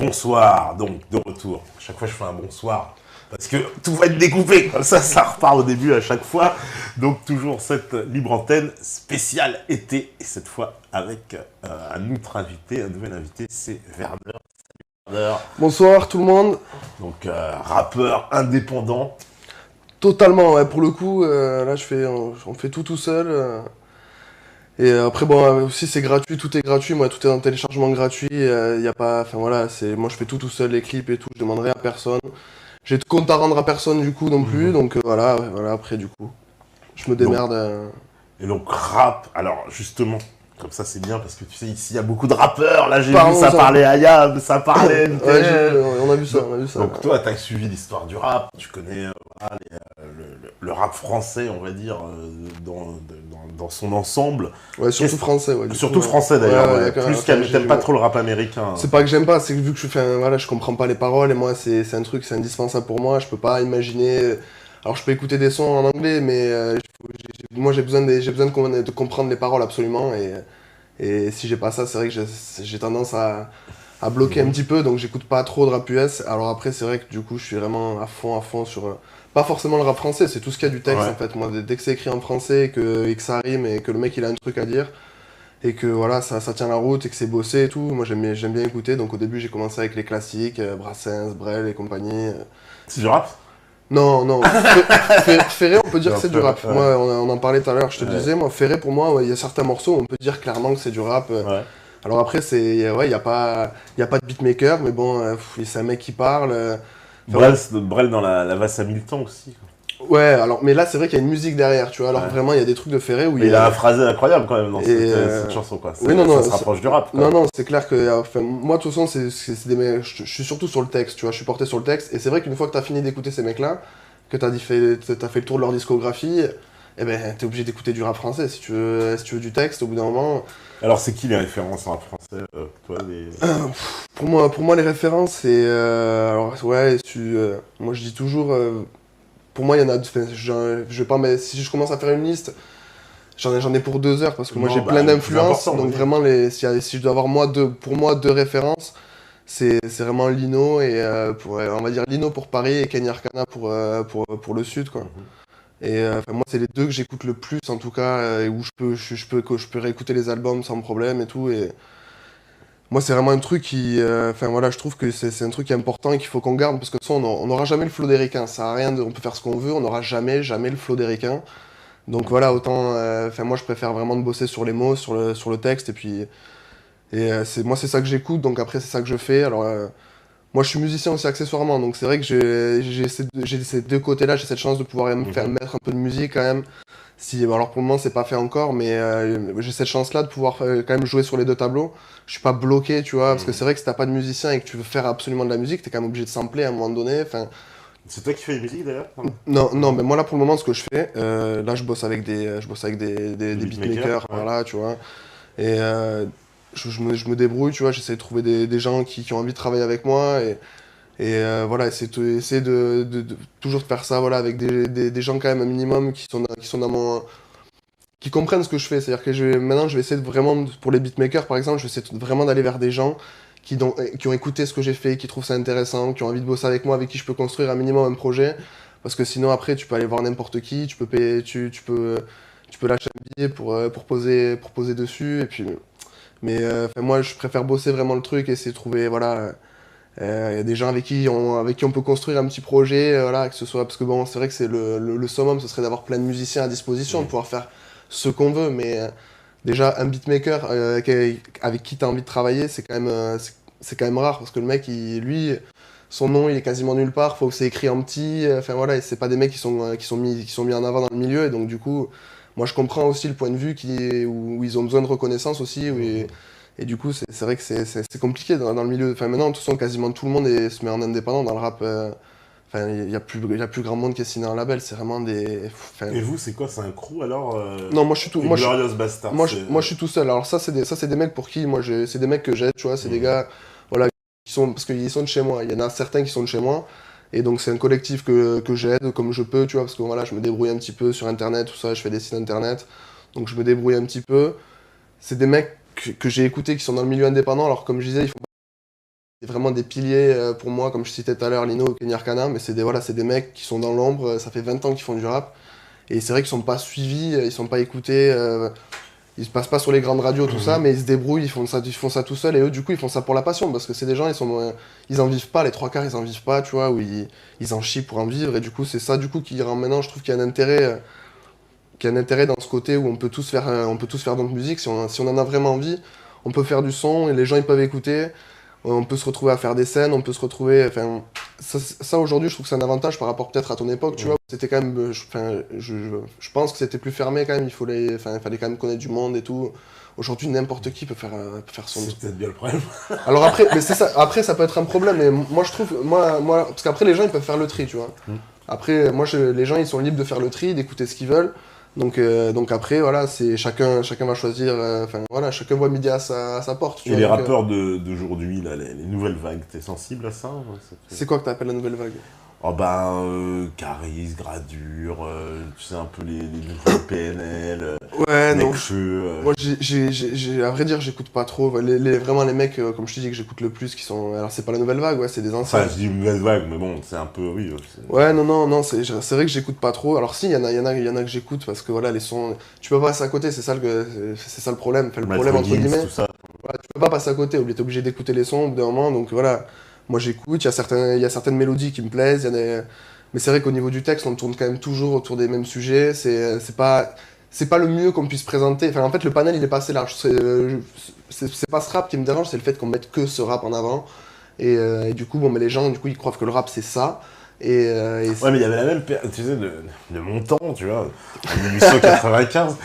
Bonsoir, donc de retour. À chaque fois je fais un bonsoir parce que tout va être découpé, comme ça repart au début à chaque fois. Donc toujours cette libre antenne spéciale été, et cette fois avec un autre invité, un nouvel invité, c'est Werner. Werner, Bonsoir tout le monde. donc rappeur indépendant. Totalement, ouais, pour le coup, là on fait tout seul. Et après bon, aussi c'est gratuit, tout est gratuit, moi tout est en téléchargement gratuit. Y a pas, enfin voilà, moi je fais tout seul, les clips et tout, je demanderai à personne. J'ai de compte à rendre à personne du coup non plus, Mhm. donc voilà, ouais, voilà après du coup, je me Donc, démerde. et donc rap, alors justement, comme ça c'est bien parce que tu sais, ici il y a beaucoup de rappeurs. Là j'ai vu ça Parlons-en. parlait à Yab, ça parlait Ouais, j'ai vu, NTM. on a vu ça, Donc, on a vu ça. donc toi, tu as suivi l'histoire du rap, tu connais voilà, le rap français, on va dire, dans son ensemble. Ouais, surtout français, ouais, du Surtout coup. français Ouais, d'ailleurs, ouais, ouais. Plus qu'à t'aimes pas trop le rap américain. c'est pas que j'aime pas, c'est que vu que je fais voilà, je comprends pas les paroles et moi c'est un truc, c'est indispensable pour moi, je peux pas imaginer. Alors je peux écouter des sons en anglais, mais moi j'ai besoin de comprendre les paroles absolument et si j'ai pas ça, c'est vrai que j'ai tendance à bloquer un Mhm. petit peu, donc j'écoute pas trop de rap US. Alors après c'est vrai que du coup je suis vraiment à fond sur pas forcément le rap français, c'est tout ce qu'il y a du texte Ouais. en fait. Moi dès que c'est écrit en français et que ça rime et que le mec il a un truc à dire et que voilà, ça tient la route et que c'est bossé et tout. Moi, j'aime bien écouter. Donc, au début, j'ai commencé avec les classiques, Brassens, Brel et compagnie. C'est du rap? Non, non, Ferré, on peut dire Non, que c'est du rap. ouais. Moi, on en parlait tout à l'heure, je te Ouais. disais, moi, Ferré, pour moi, ouais, il y a certains morceaux, on peut dire clairement que c'est du rap. Ouais. Alors après, ouais, il y a pas de beatmaker, mais bon, c'est un mec qui parle. Enfin, voilà. Brel dans la Vasse à mille temps aussi. Ouais, alors, mais là, c'est vrai qu'il y a une musique derrière, tu vois. Alors, Ouais. vraiment, il y a des trucs de Ferré où Mais il y il a un a. phrasé incroyable quand même dans Et, cette chanson, quoi. oui, non, Ça non, se rapproche du rap, non, quoi. non, c'est clair que, enfin, moi, de toute façon, c'est des mecs, je suis surtout sur le texte, tu vois, je suis porté sur le texte, et c'est vrai qu'une fois que t'as fini d'écouter ces mecs-là, que t'as fait le tour de leur discographie, eh ben, t'es obligé d'écouter du rap français, si tu veux du texte, au bout d'un moment. Alors, c'est qui les références en rap français, toi, Pour moi, les références, alors, ouais, moi, je dis toujours, pour moi, il y en a, enfin, je vais pas, mais si je commence à faire une liste, j'en ai pour 2 heures parce que moi j'ai Non, plein bah, le plus d'influences. important, Donc vas-y. vraiment, si je dois avoir pour moi deux références, c'est vraiment Lino et on va dire Lino pour Paris et Kenny Arcana pour le Sud quoi. Mhm. Et enfin, moi c'est les deux que j'écoute le plus en tout cas et où je peux réécouter les albums sans problème et tout. Et moi c'est vraiment un truc enfin voilà, je trouve que c'est un truc qui est important et qu'il faut qu'on garde parce que de toute façon on n'aura jamais le flow d'Ericain. Ça a rien on peut faire ce qu'on veut, on n'aura jamais le flow d'Ericain. Donc voilà, autant, enfin moi je préfère vraiment de bosser sur les mots, sur le texte, et puis, moi c'est ça que j'écoute, donc après c'est ça que je fais. Alors moi je suis musicien aussi accessoirement, donc c'est vrai que j'ai ces deux côtés-là, j'ai cette chance de pouvoir me faire Mhm. mettre un peu de musique quand même. Si, alors pour le moment c'est pas fait encore, mais j'ai cette chance-là de pouvoir quand même jouer sur les deux tableaux. Je suis pas bloqué, tu vois, parce que Mhm. c'est vrai que si t'as pas de musicien et que tu veux faire absolument de la musique, t'es quand même obligé de sampler à un moment donné. Enfin, C'est toi qui fais les musiques d'ailleurs? non, non, Non. mais moi là pour le moment ce que je fais, là je bosse avec Les des beatmakers? beatmakers Ouais. par là, tu vois, et je me débrouille, tu vois, j'essaie de trouver des gens qui ont envie de travailler avec moi, voilà, essayer de toujours faire ça, voilà, avec des gens quand même un minimum qui sont dans qui comprennent ce que je fais, c'est-à-dire que maintenant je vais essayer de vraiment, pour les beatmakers par exemple, je vais essayer vraiment d'aller vers des gens qui ont écouté ce que j'ai fait, qui trouvent ça intéressant, qui ont envie de bosser avec moi, avec qui je peux construire un minimum un projet. Parce que sinon, après, tu peux aller voir n'importe qui, tu peux payer, tu peux lâcher un billet pour poser dessus. Et puis, mais enfin, moi, je préfère bosser vraiment le truc et essayer de trouver, voilà, y a des gens avec qui on peut construire un petit projet, voilà, que ce soit, parce que bon, c'est vrai que c'est le summum, ce serait d'avoir plein de musiciens à disposition, de Mhm. pouvoir faire ce qu'on veut, mais déjà, un beatmaker avec qui tu as envie de travailler, c'est quand même rare parce que le mec, lui, son nom, il est quasiment nulle part. Faut que c'est écrit en petit. Enfin voilà, et c'est pas des mecs qui sont mis en avant dans le milieu. Et donc, du coup, moi, je comprends aussi le point de vue où ils ont besoin de reconnaissance aussi. Mhm. Et du coup, c'est vrai que c'est compliqué dans le milieu. Enfin, maintenant, de toute façon, quasiment tout le monde se met en indépendant dans le rap. Enfin, il y a plus grand monde qui est signé en label. C'est vraiment des. Enfin, Et vous, c'est quoi? C'est un crew alors? non, moi, je suis tout. Inglorious Bastard, c'est. Moi, je suis tout seul. Alors ça, c'est des mecs pour qui, c'est des mecs que j'aide, tu vois, c'est des Mhm. gars, voilà, parce qu'ils sont de chez moi. Il y en a certains qui sont de chez moi, et donc c'est un collectif que j'aide comme je peux, tu vois, parce que voilà, je me débrouille un petit peu sur Internet, tout ça, je fais des sites Internet, donc je me débrouille un petit peu. C'est des mecs que j'ai écoutés qui sont dans le milieu indépendant, alors comme je disais, ils font c'est vraiment des piliers pour moi, comme je citais tout à l'heure, Lino ou Kenny Arcana, mais c'est des mecs qui sont dans l'ombre, ça fait 20 ans qu'ils font du rap, et c'est vrai qu'ils sont pas suivis, ils sont pas écoutés, ils se passent pas sur les grandes radios, tout ça, mais ils se débrouillent, ils font ça tout seuls, et eux, du coup, ils font ça pour la passion, parce que c'est des gens, ils en vivent pas, les trois quarts, ils en vivent pas, tu vois, ou ils en chient pour en vivre, et du coup, c'est ça, du coup, qui rend maintenant, je trouve qu'il y a un intérêt, dans ce côté où on peut tous faire notre musique, si on en a vraiment envie, on peut faire du son, et les gens, ils peuvent écouter, on peut se retrouver à faire des scènes, on peut se retrouver, enfin, ça aujourd'hui, je trouve que c'est un avantage par rapport peut-être à ton époque, tu vois, où c'était quand même, je pense que c'était plus fermé quand même, il fallait quand même connaître du monde et tout. Aujourd'hui, n'importe qui peut faire son... C'est peut-être bien le problème. Alors après, mais c'est ça, après ça peut être un problème, mais moi je trouve, parce qu'après les gens ils peuvent faire le tri, tu vois. Après, les gens ils sont libres de faire le tri, d'écouter ce qu'ils veulent. Donc après, voilà, c'est chacun va choisir, enfin voilà, chacun voit midi à sa porte. Tu Et vois, les donc, rappeurs d'aujourd'hui, là, les nouvelles vagues, t'es sensible à ça? c'est quoi que t'appelles la nouvelle vague? Oh ben, Caris, Gradure, tu sais, un peu les nouveaux PNL, Ouais, non. Nekfeu. Moi, à vrai dire, j'écoute pas trop. Vraiment, les mecs, comme je te dis, que j'écoute le plus, qui sont. Alors, c'est pas la nouvelle vague, ouais, c'est des anciens. Enfin, je dis une nouvelle vague, mais bon, c'est un peu, oui. Ouais, non, c'est vrai que j'écoute pas trop. Alors, si, il y en a que j'écoute parce que voilà, les sons. Tu peux pas passer à côté, c'est ça le problème. Enfin, le problème, entre guillemets. Tout ça. Voilà, tu peux pas passer à côté, t'es obligé d'écouter les sons au bout d'un moment. Donc, voilà, moi, j'écoute. Il y a certaines mélodies qui me plaisent. Mais c'est vrai qu'au niveau du texte, on tourne quand même toujours autour des mêmes sujets. C'est pas le mieux qu'on puisse présenter. Enfin, en fait, le panel, il est pas assez large. C'est pas ce rap qui me dérange, c'est le fait qu'on mette que ce rap en avant. Et du coup, bon, mais les gens, du coup, ils croient que le rap, c'est ça. Ouais, mais il y avait la même, tu sais, de mon temps, tu vois, en 1895,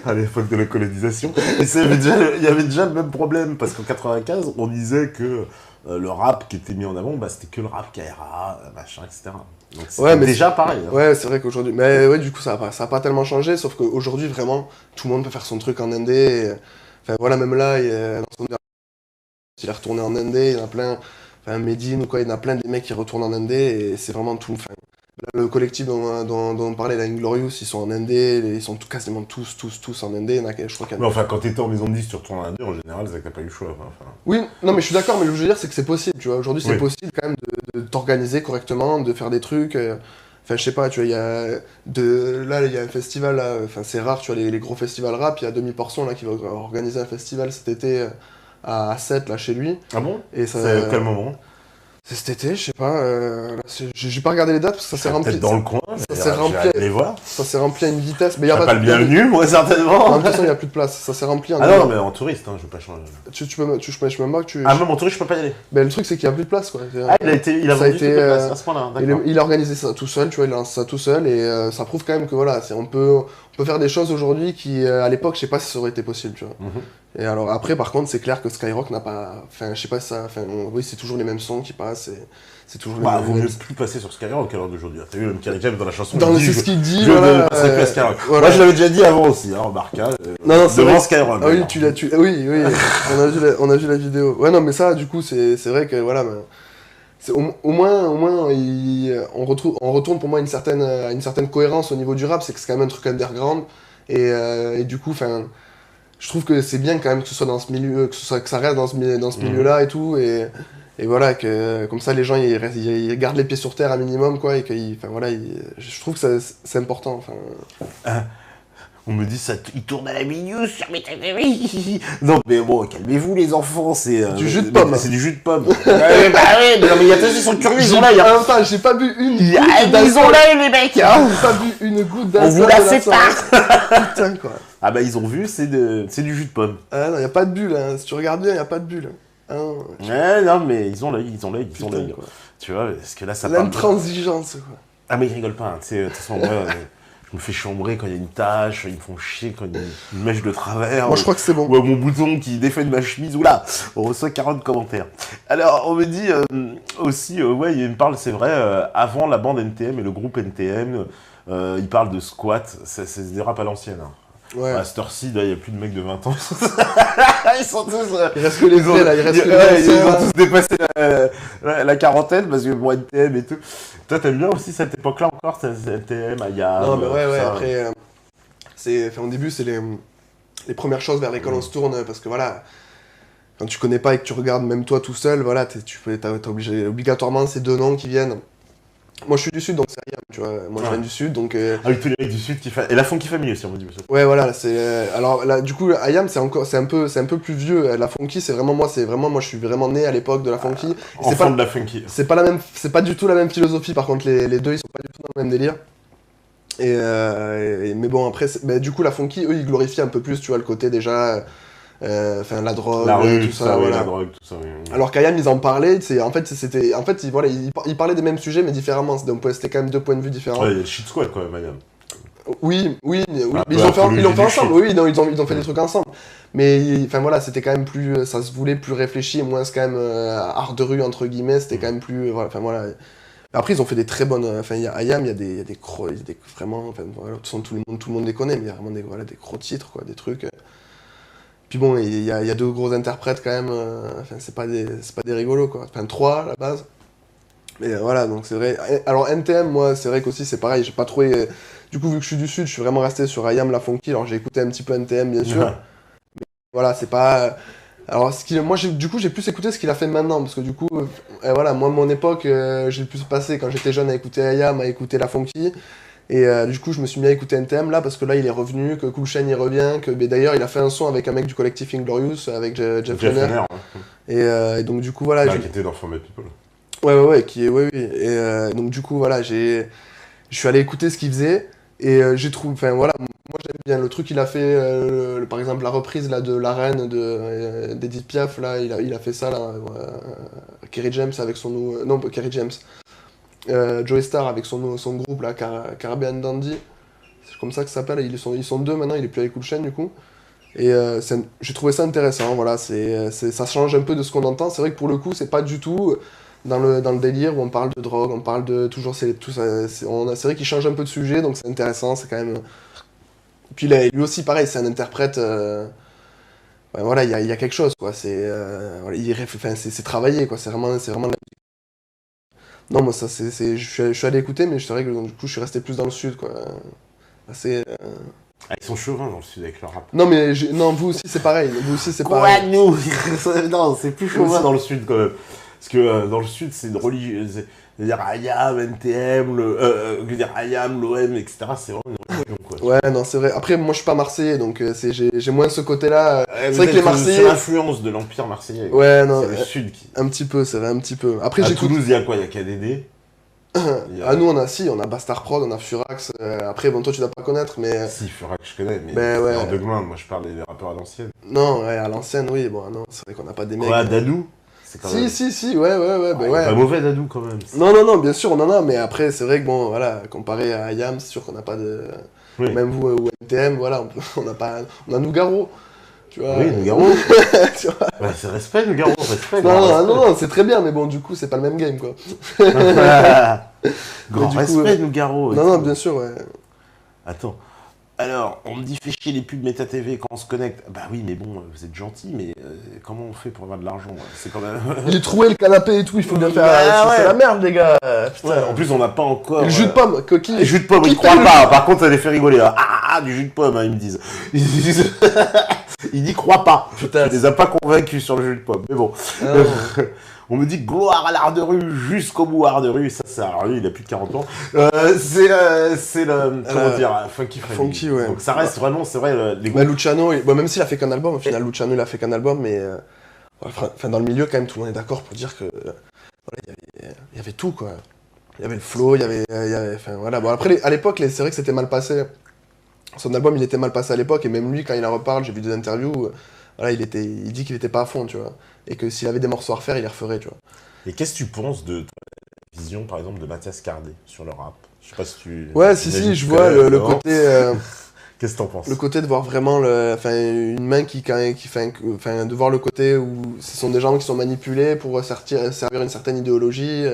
à l'époque de la colonisation. Et il y avait déjà le même problème, parce qu'en 95, on disait que le rap qui était mis en avant, bah, c'était que le rap KRA, machin, etc. Donc c'était Ouais, mais déjà pareil. Hein. Ouais, c'est vrai qu'aujourd'hui. Mais ouais, du coup, ça a pas tellement changé, sauf qu'aujourd'hui, vraiment, tout le monde peut faire son truc en indé. Enfin, voilà, même là, dans son dernier, il est retourné en indé, il y en a plein. Enfin, Medine ou quoi, il y en a plein des mecs qui retournent en indé, et c'est vraiment tout. Enfin, là, le collectif dont on parlait, la Inglorious, ils sont en indé, ils sont quasiment tous en indé. Je crois qu'il y en a- Mais enfin, quand t'étais en maison de 10, tu retournes à la en général, c'est que t'as pas eu le choix. Enfin. Oui, non, mais je suis d'accord, mais ce que je veux dire, c'est que c'est possible, tu vois. Aujourd'hui, c'est Oui. possible quand même de t'organiser correctement, de faire des trucs. Enfin, je sais pas, tu vois, là, il y a un festival, là, enfin, c'est rare, tu vois, les gros festivals rap, il y a Demi-Portion, là, qui va organiser un festival cet été à 7, là, chez lui. Ah bon? Et ça, C'est à quel moment? c'est cet été, je sais pas, là, j'ai pas regardé les dates, parce que ça s'est rempli. Peut-être dans le coin, Ça s'est rempli. les voir. Ça s'est rempli à une vitesse, mais il y Je a serais pas le bienvenu, moi, certainement. En toute façon, il y a plus de place, ça s'est rempli en. Ah non, mais en touriste, hein, je veux pas changer. Je peux même pas que tu. Ah, même en touriste, je peux pas y aller. Mais le truc, c'est qu'il y a plus de place, quoi. Ah, il a Ça a vendu été, toutes les places à ce point-là, d'accord. il a organisé ça tout seul, tu vois, il a lancé ça tout seul, et ça prouve quand même que voilà, on peut faire des choses aujourd'hui qui, à l'époque, je sais pas si ça aurait été possible, tu vois. Et alors après, par contre, c'est clair que Skyrock n'a pas, enfin, je sais pas si ça, enfin, oui, c'est toujours les mêmes sons qui passent, c'est toujours les Bah, mêmes. vaut mieux plus passer sur Skyrock à l'heure d'aujourd'hui. T'as vu, même Kerry James dans la chanson, C'est ce qu'il dit, je voilà. ne passerai plus à Skyrock. Voilà. Moi, je l'avais déjà dit avant aussi, hein, remarque, hein, Non, c'est devant vrai. Skyrock. Ah oui, oui, on a vu la vidéo. Ouais, non, mais ça, du coup, c'est vrai que voilà, au moins, on retourne pour moi à une certaine cohérence au niveau du rap, c'est que c'est quand même un truc underground, et du coup, enfin, je trouve que c'est bien quand même que ce soit dans ce milieu, que ça reste dans ce milieu-là et tout, et voilà, que comme ça les gens ils gardent les pieds sur terre un minimum, quoi, et enfin voilà, je trouve que c'est important, enfin. On me dit ça, il tourne à la minute sur mes télé. Non, mais bon, calmez-vous les enfants, c'est Du jus de pomme. C'est du jus de pomme. Bah ouais, mais non, mais ils sont curieux, ils sont là. J'ai pas bu une Ils goutte ont l'œil, les mecs. Hein. J'ai pas bu une goutte On vous la sépare. Putain, quoi. Ah bah ils ont vu, c'est du jus de pomme. Ah non, y a pas de bulle, hein. Si tu regardes bien, y a pas de bulle. Hein. Ouais, non, mais ils ont l'œil. Putain, quoi. Tu vois, parce que là, ça parle. L'intransigeance, quoi. Ah, mais ils rigolent pas, hein. Tu sais, de toute façon, moi, je me fais chambrer quand il y a une tache, ils me font chier quand il y a une mèche de travers. Moi, je crois que c'est bon. Ou mon bouton qui défait de ma chemise, oula, on reçoit 40 commentaires. Alors, on me dit aussi, ouais, il me parle, c'est vrai, avant la bande NTM et le groupe NTM, il parle de squat, c'est des rap à l'ancienne. Hein. Ouais. À cette heure-ci, il n'y a plus de mecs de 20 ans. Ils sont tous. Il reste que les vrais, là. Ils ont tous dépassé la quarantaine parce que bon, NTM et tout. Toi, t'aimes bien aussi cette époque-là encore, NTM, Aya. Non, mais ouais, après. Au début, c'est les premières choses vers lesquelles on se tourne parce que voilà. quand tu connais pas et que tu regardes même toi tout seul, voilà, t'as obligé, obligatoirement ces deux noms qui viennent. Moi je suis du sud donc c'est Ayam, tu vois. Moi je viens du sud donc. Ah oui, tous les mecs du sud qui font. Et la Funky Family aussi, on me dit, monsieur. Ouais voilà, alors là du coup Ayam c'est un peu plus vieux. La funky c'est vraiment moi je suis vraiment né à l'époque de la funky. Et Enfant de la Funky. C'est pas du tout la même philosophie par contre les deux ils sont pas du tout dans le même délire. Mais bon après du coup la funky eux ils glorifient un peu plus tu vois le côté déjà la drogue, La rue, tout ça, voilà. la drogue, tout ça, oui. Alors qu'Ayam, ils en parlaient, ils parlaient des mêmes sujets, mais différemment. C'était quand même deux points de vue différents. Ouais, il y a Shit Squad quand même, Ayam. Oui, mais Bah, ils l'ont fait ensemble, shit. oui, non, ils ont fait des trucs ensemble. Mais, enfin voilà, c'était quand même plus, ça se voulait plus réfléchi, moins c'est quand même art de rue, entre guillemets, c'était quand même plus, voilà, enfin voilà. Après, ils ont fait des très bonnes, enfin, Ayam, il y a des vraiment, enfin voilà, de toute façon, tout le monde les connaît, mais il y a vraiment des gros titres, quoi, des trucs. Puis bon, il y a deux gros interprètes quand même, enfin c'est pas des rigolos quoi, enfin trois à la base. Mais voilà, donc c'est vrai. Alors NTM, moi c'est vrai qu'aussi c'est pareil, j'ai pas trouvé. Du coup, vu que je suis du sud, je suis vraiment resté sur Ayam la Funky, alors j'ai écouté un petit peu NTM bien sûr. Mais voilà, c'est pas. Alors moi du coup j'ai plus écouté ce qu'il a fait maintenant, parce que du coup, voilà, moi mon époque, j'ai plus passé quand j'étais jeune à écouter Ayam, à écouter la Funky. Et du coup, je me suis mis à écouter NTM là parce que là, il est revenu, que Cool Chain y revient, que d'ailleurs, il a fait un son avec un mec du collectif Inglorious, avec Jeff Renner. Et donc, du coup, voilà. Qui était dans Format People. Ouais, oui. Et donc, du coup, voilà, je suis allé écouter ce qu'il faisait et j'ai trouvé. Enfin, voilà, moi j'aime bien le truc qu'il a fait, par exemple, la reprise là, de La Reine d'Edith Piaf, là, il a fait ça, là. Kerry James avec son. Non, pas Kerry James. Joey Starr avec son groupe là, Caribbean Dandy, c'est comme ça que ça s'appelle, ils sont deux maintenant, il est plus avec Cool Chain du coup. Et j'ai trouvé ça intéressant, voilà, ça change un peu de ce qu'on entend, c'est vrai que pour le coup c'est pas du tout dans le délire où on parle de drogue, on parle de toujours, c'est vrai qu'il change un peu de sujet, donc c'est intéressant, c'est quand même... Puis là, lui aussi pareil, c'est un interprète... ouais, voilà, il y a quelque chose quoi, c'est travaillé quoi, c'est vraiment de la... Non, moi, ça, je suis allé écouter, mais c'est vrai que donc, du coup, je suis resté plus dans le sud, quoi. Assez. Ah, ils sont chauvins dans le sud avec leur rap. Non, mais non, vous aussi, c'est pareil. Vous aussi, c'est Quoi, pareil. nous Non, c'est plus chauvin dans le sud quand même. Parce que dans le sud, c'est une religion. C'est-à-dire Ayam, NTM, Ayam, l'OM, etc. C'est vraiment une religion, quoi. Ouais, non, c'est vrai. Après, moi, je suis pas marseillais, donc j'ai moins ce côté-là. C'est vrai que les C'est Marseillais. l'influence de l'Empire marseillais. Ouais, non. C'est le sud qui. Un petit peu, c'est vrai, un petit peu. Après, À j'écoute. Toulouse, il y a quoi? Il y a KDD. Ah, nous, on a Bastard Prod, on a Furax. Après, bon, toi, tu dois pas connaître, mais. Si, Furax, je connais, mais Ben, ouais. en Degman, moi je parle des rappeurs à l'ancienne. Non, ouais, à l'ancienne, oui, bon, non, c'est vrai qu'on a pas des mecs. Ouais, Dadou. Si, ouais, ben ouais. Pas mauvais Dadou quand même. Non, bien sûr, on en a, mais après, c'est vrai que bon, voilà, comparé à Ayam, c'est sûr qu'on n'a pas de. Oui. Même vous ou NTM, voilà, on a pas. On a Nougaro, tu vois. Oui, Nougaro. Tu vois. Ouais, c'est respect, Nougaro, respect. Non, c'est très bien, mais bon, du coup, c'est pas le même game, quoi. Grand du coup, respect, Nougaro. Non, bien sûr, ouais. Attends. Alors, on me dit fais chier les pubs Meta TV quand on se connecte. Bah oui, mais bon, vous êtes gentil, mais comment on fait pour avoir de l'argent? C'est quand même. Il est troué le canapé et tout, il faut bien faire. Ah, ouais. C'est la merde, les gars. Putain. Ouais, en plus, on n'a pas encore. Et le jus de pomme, coquille. Le jus de pomme, ils croient pas. Par contre, ça les fait rigoler. Là. Du jus de pomme, hein, ils me disent. Ils disent croient pas. Putain. Je les ai pas convaincus sur le jus de pomme. Mais bon. On me dit gloire à l'art de rue jusqu'au bout art de rue. Ça, alors lui, il a plus de 40 ans. C'est le. Comment dire? Funky Freddy. Funky, ouais. Donc ça reste vraiment, c'est vrai, les Mais Luciano, bon, même s'il a fait qu'un album, au final, Luciano, il a fait qu'un album, mais. Enfin, dans le milieu, quand même, tout le monde est d'accord pour dire que. Voilà, il y avait tout, quoi. Il y avait le flow, il y avait enfin, voilà. Bon, après, à l'époque, c'est vrai que c'était mal passé. Son album, il était mal passé à l'époque, et même lui, quand il en reparle, j'ai vu des interviews, voilà, il dit qu'il était pas à fond, tu vois. Et que s'il avait des morceaux à refaire, il les referait, tu vois. Et qu'est-ce que tu penses de la vision, par exemple, de Mathias Cardé sur le rap? Je sais pas si tu... Ouais, si, je vois le côté... Qu'est-ce que t'en penses? Le côté de voir vraiment une main de voir le côté où ce sont des gens qui sont manipulés pour servir une certaine idéologie.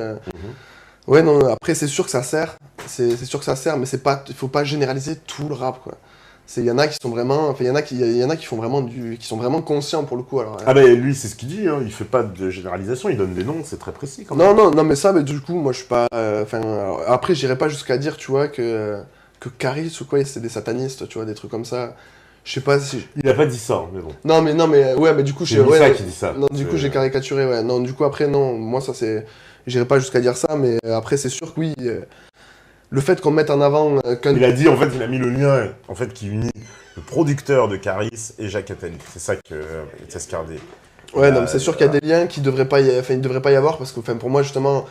Ouais, non, après, c'est sûr que ça sert. C'est sûr que ça sert, mais il faut pas généraliser tout le rap, quoi. Il y en a qui sont vraiment, enfin, il y en a qui font vraiment qui sont vraiment conscients pour le coup. Alors, ah ben lui c'est ce qu'il dit, hein. Il fait pas de généralisation, il donne des noms, c'est très précis quand même. Non, mais ça, mais du coup, moi je suis pas, après j'irai pas jusqu'à dire, tu vois, que Caris ou quoi, c'est des satanistes, tu vois, des trucs comme ça. Je sais pas si... Il a pas dit ça, hein, mais bon. Non, mais ouais, mais du coup, C'est Misa ouais, qui dit ça. non, du coup, j'ai caricaturé, ouais. Non, du coup, après, non, moi, ça, c'est... J'irai pas jusqu'à dire ça, mais après, c'est sûr que oui, le fait qu'on mette en avant Il a dit, en fait, il a mis le lien, en fait, qui unit le producteur de Caris et Jacques Attali. C'est ça que Tescardé. Ouais, non, mais c'est sûr qu'il y a des liens qui devraient pas enfin, il devrait pas y avoir, parce que, enfin, pour moi, justement,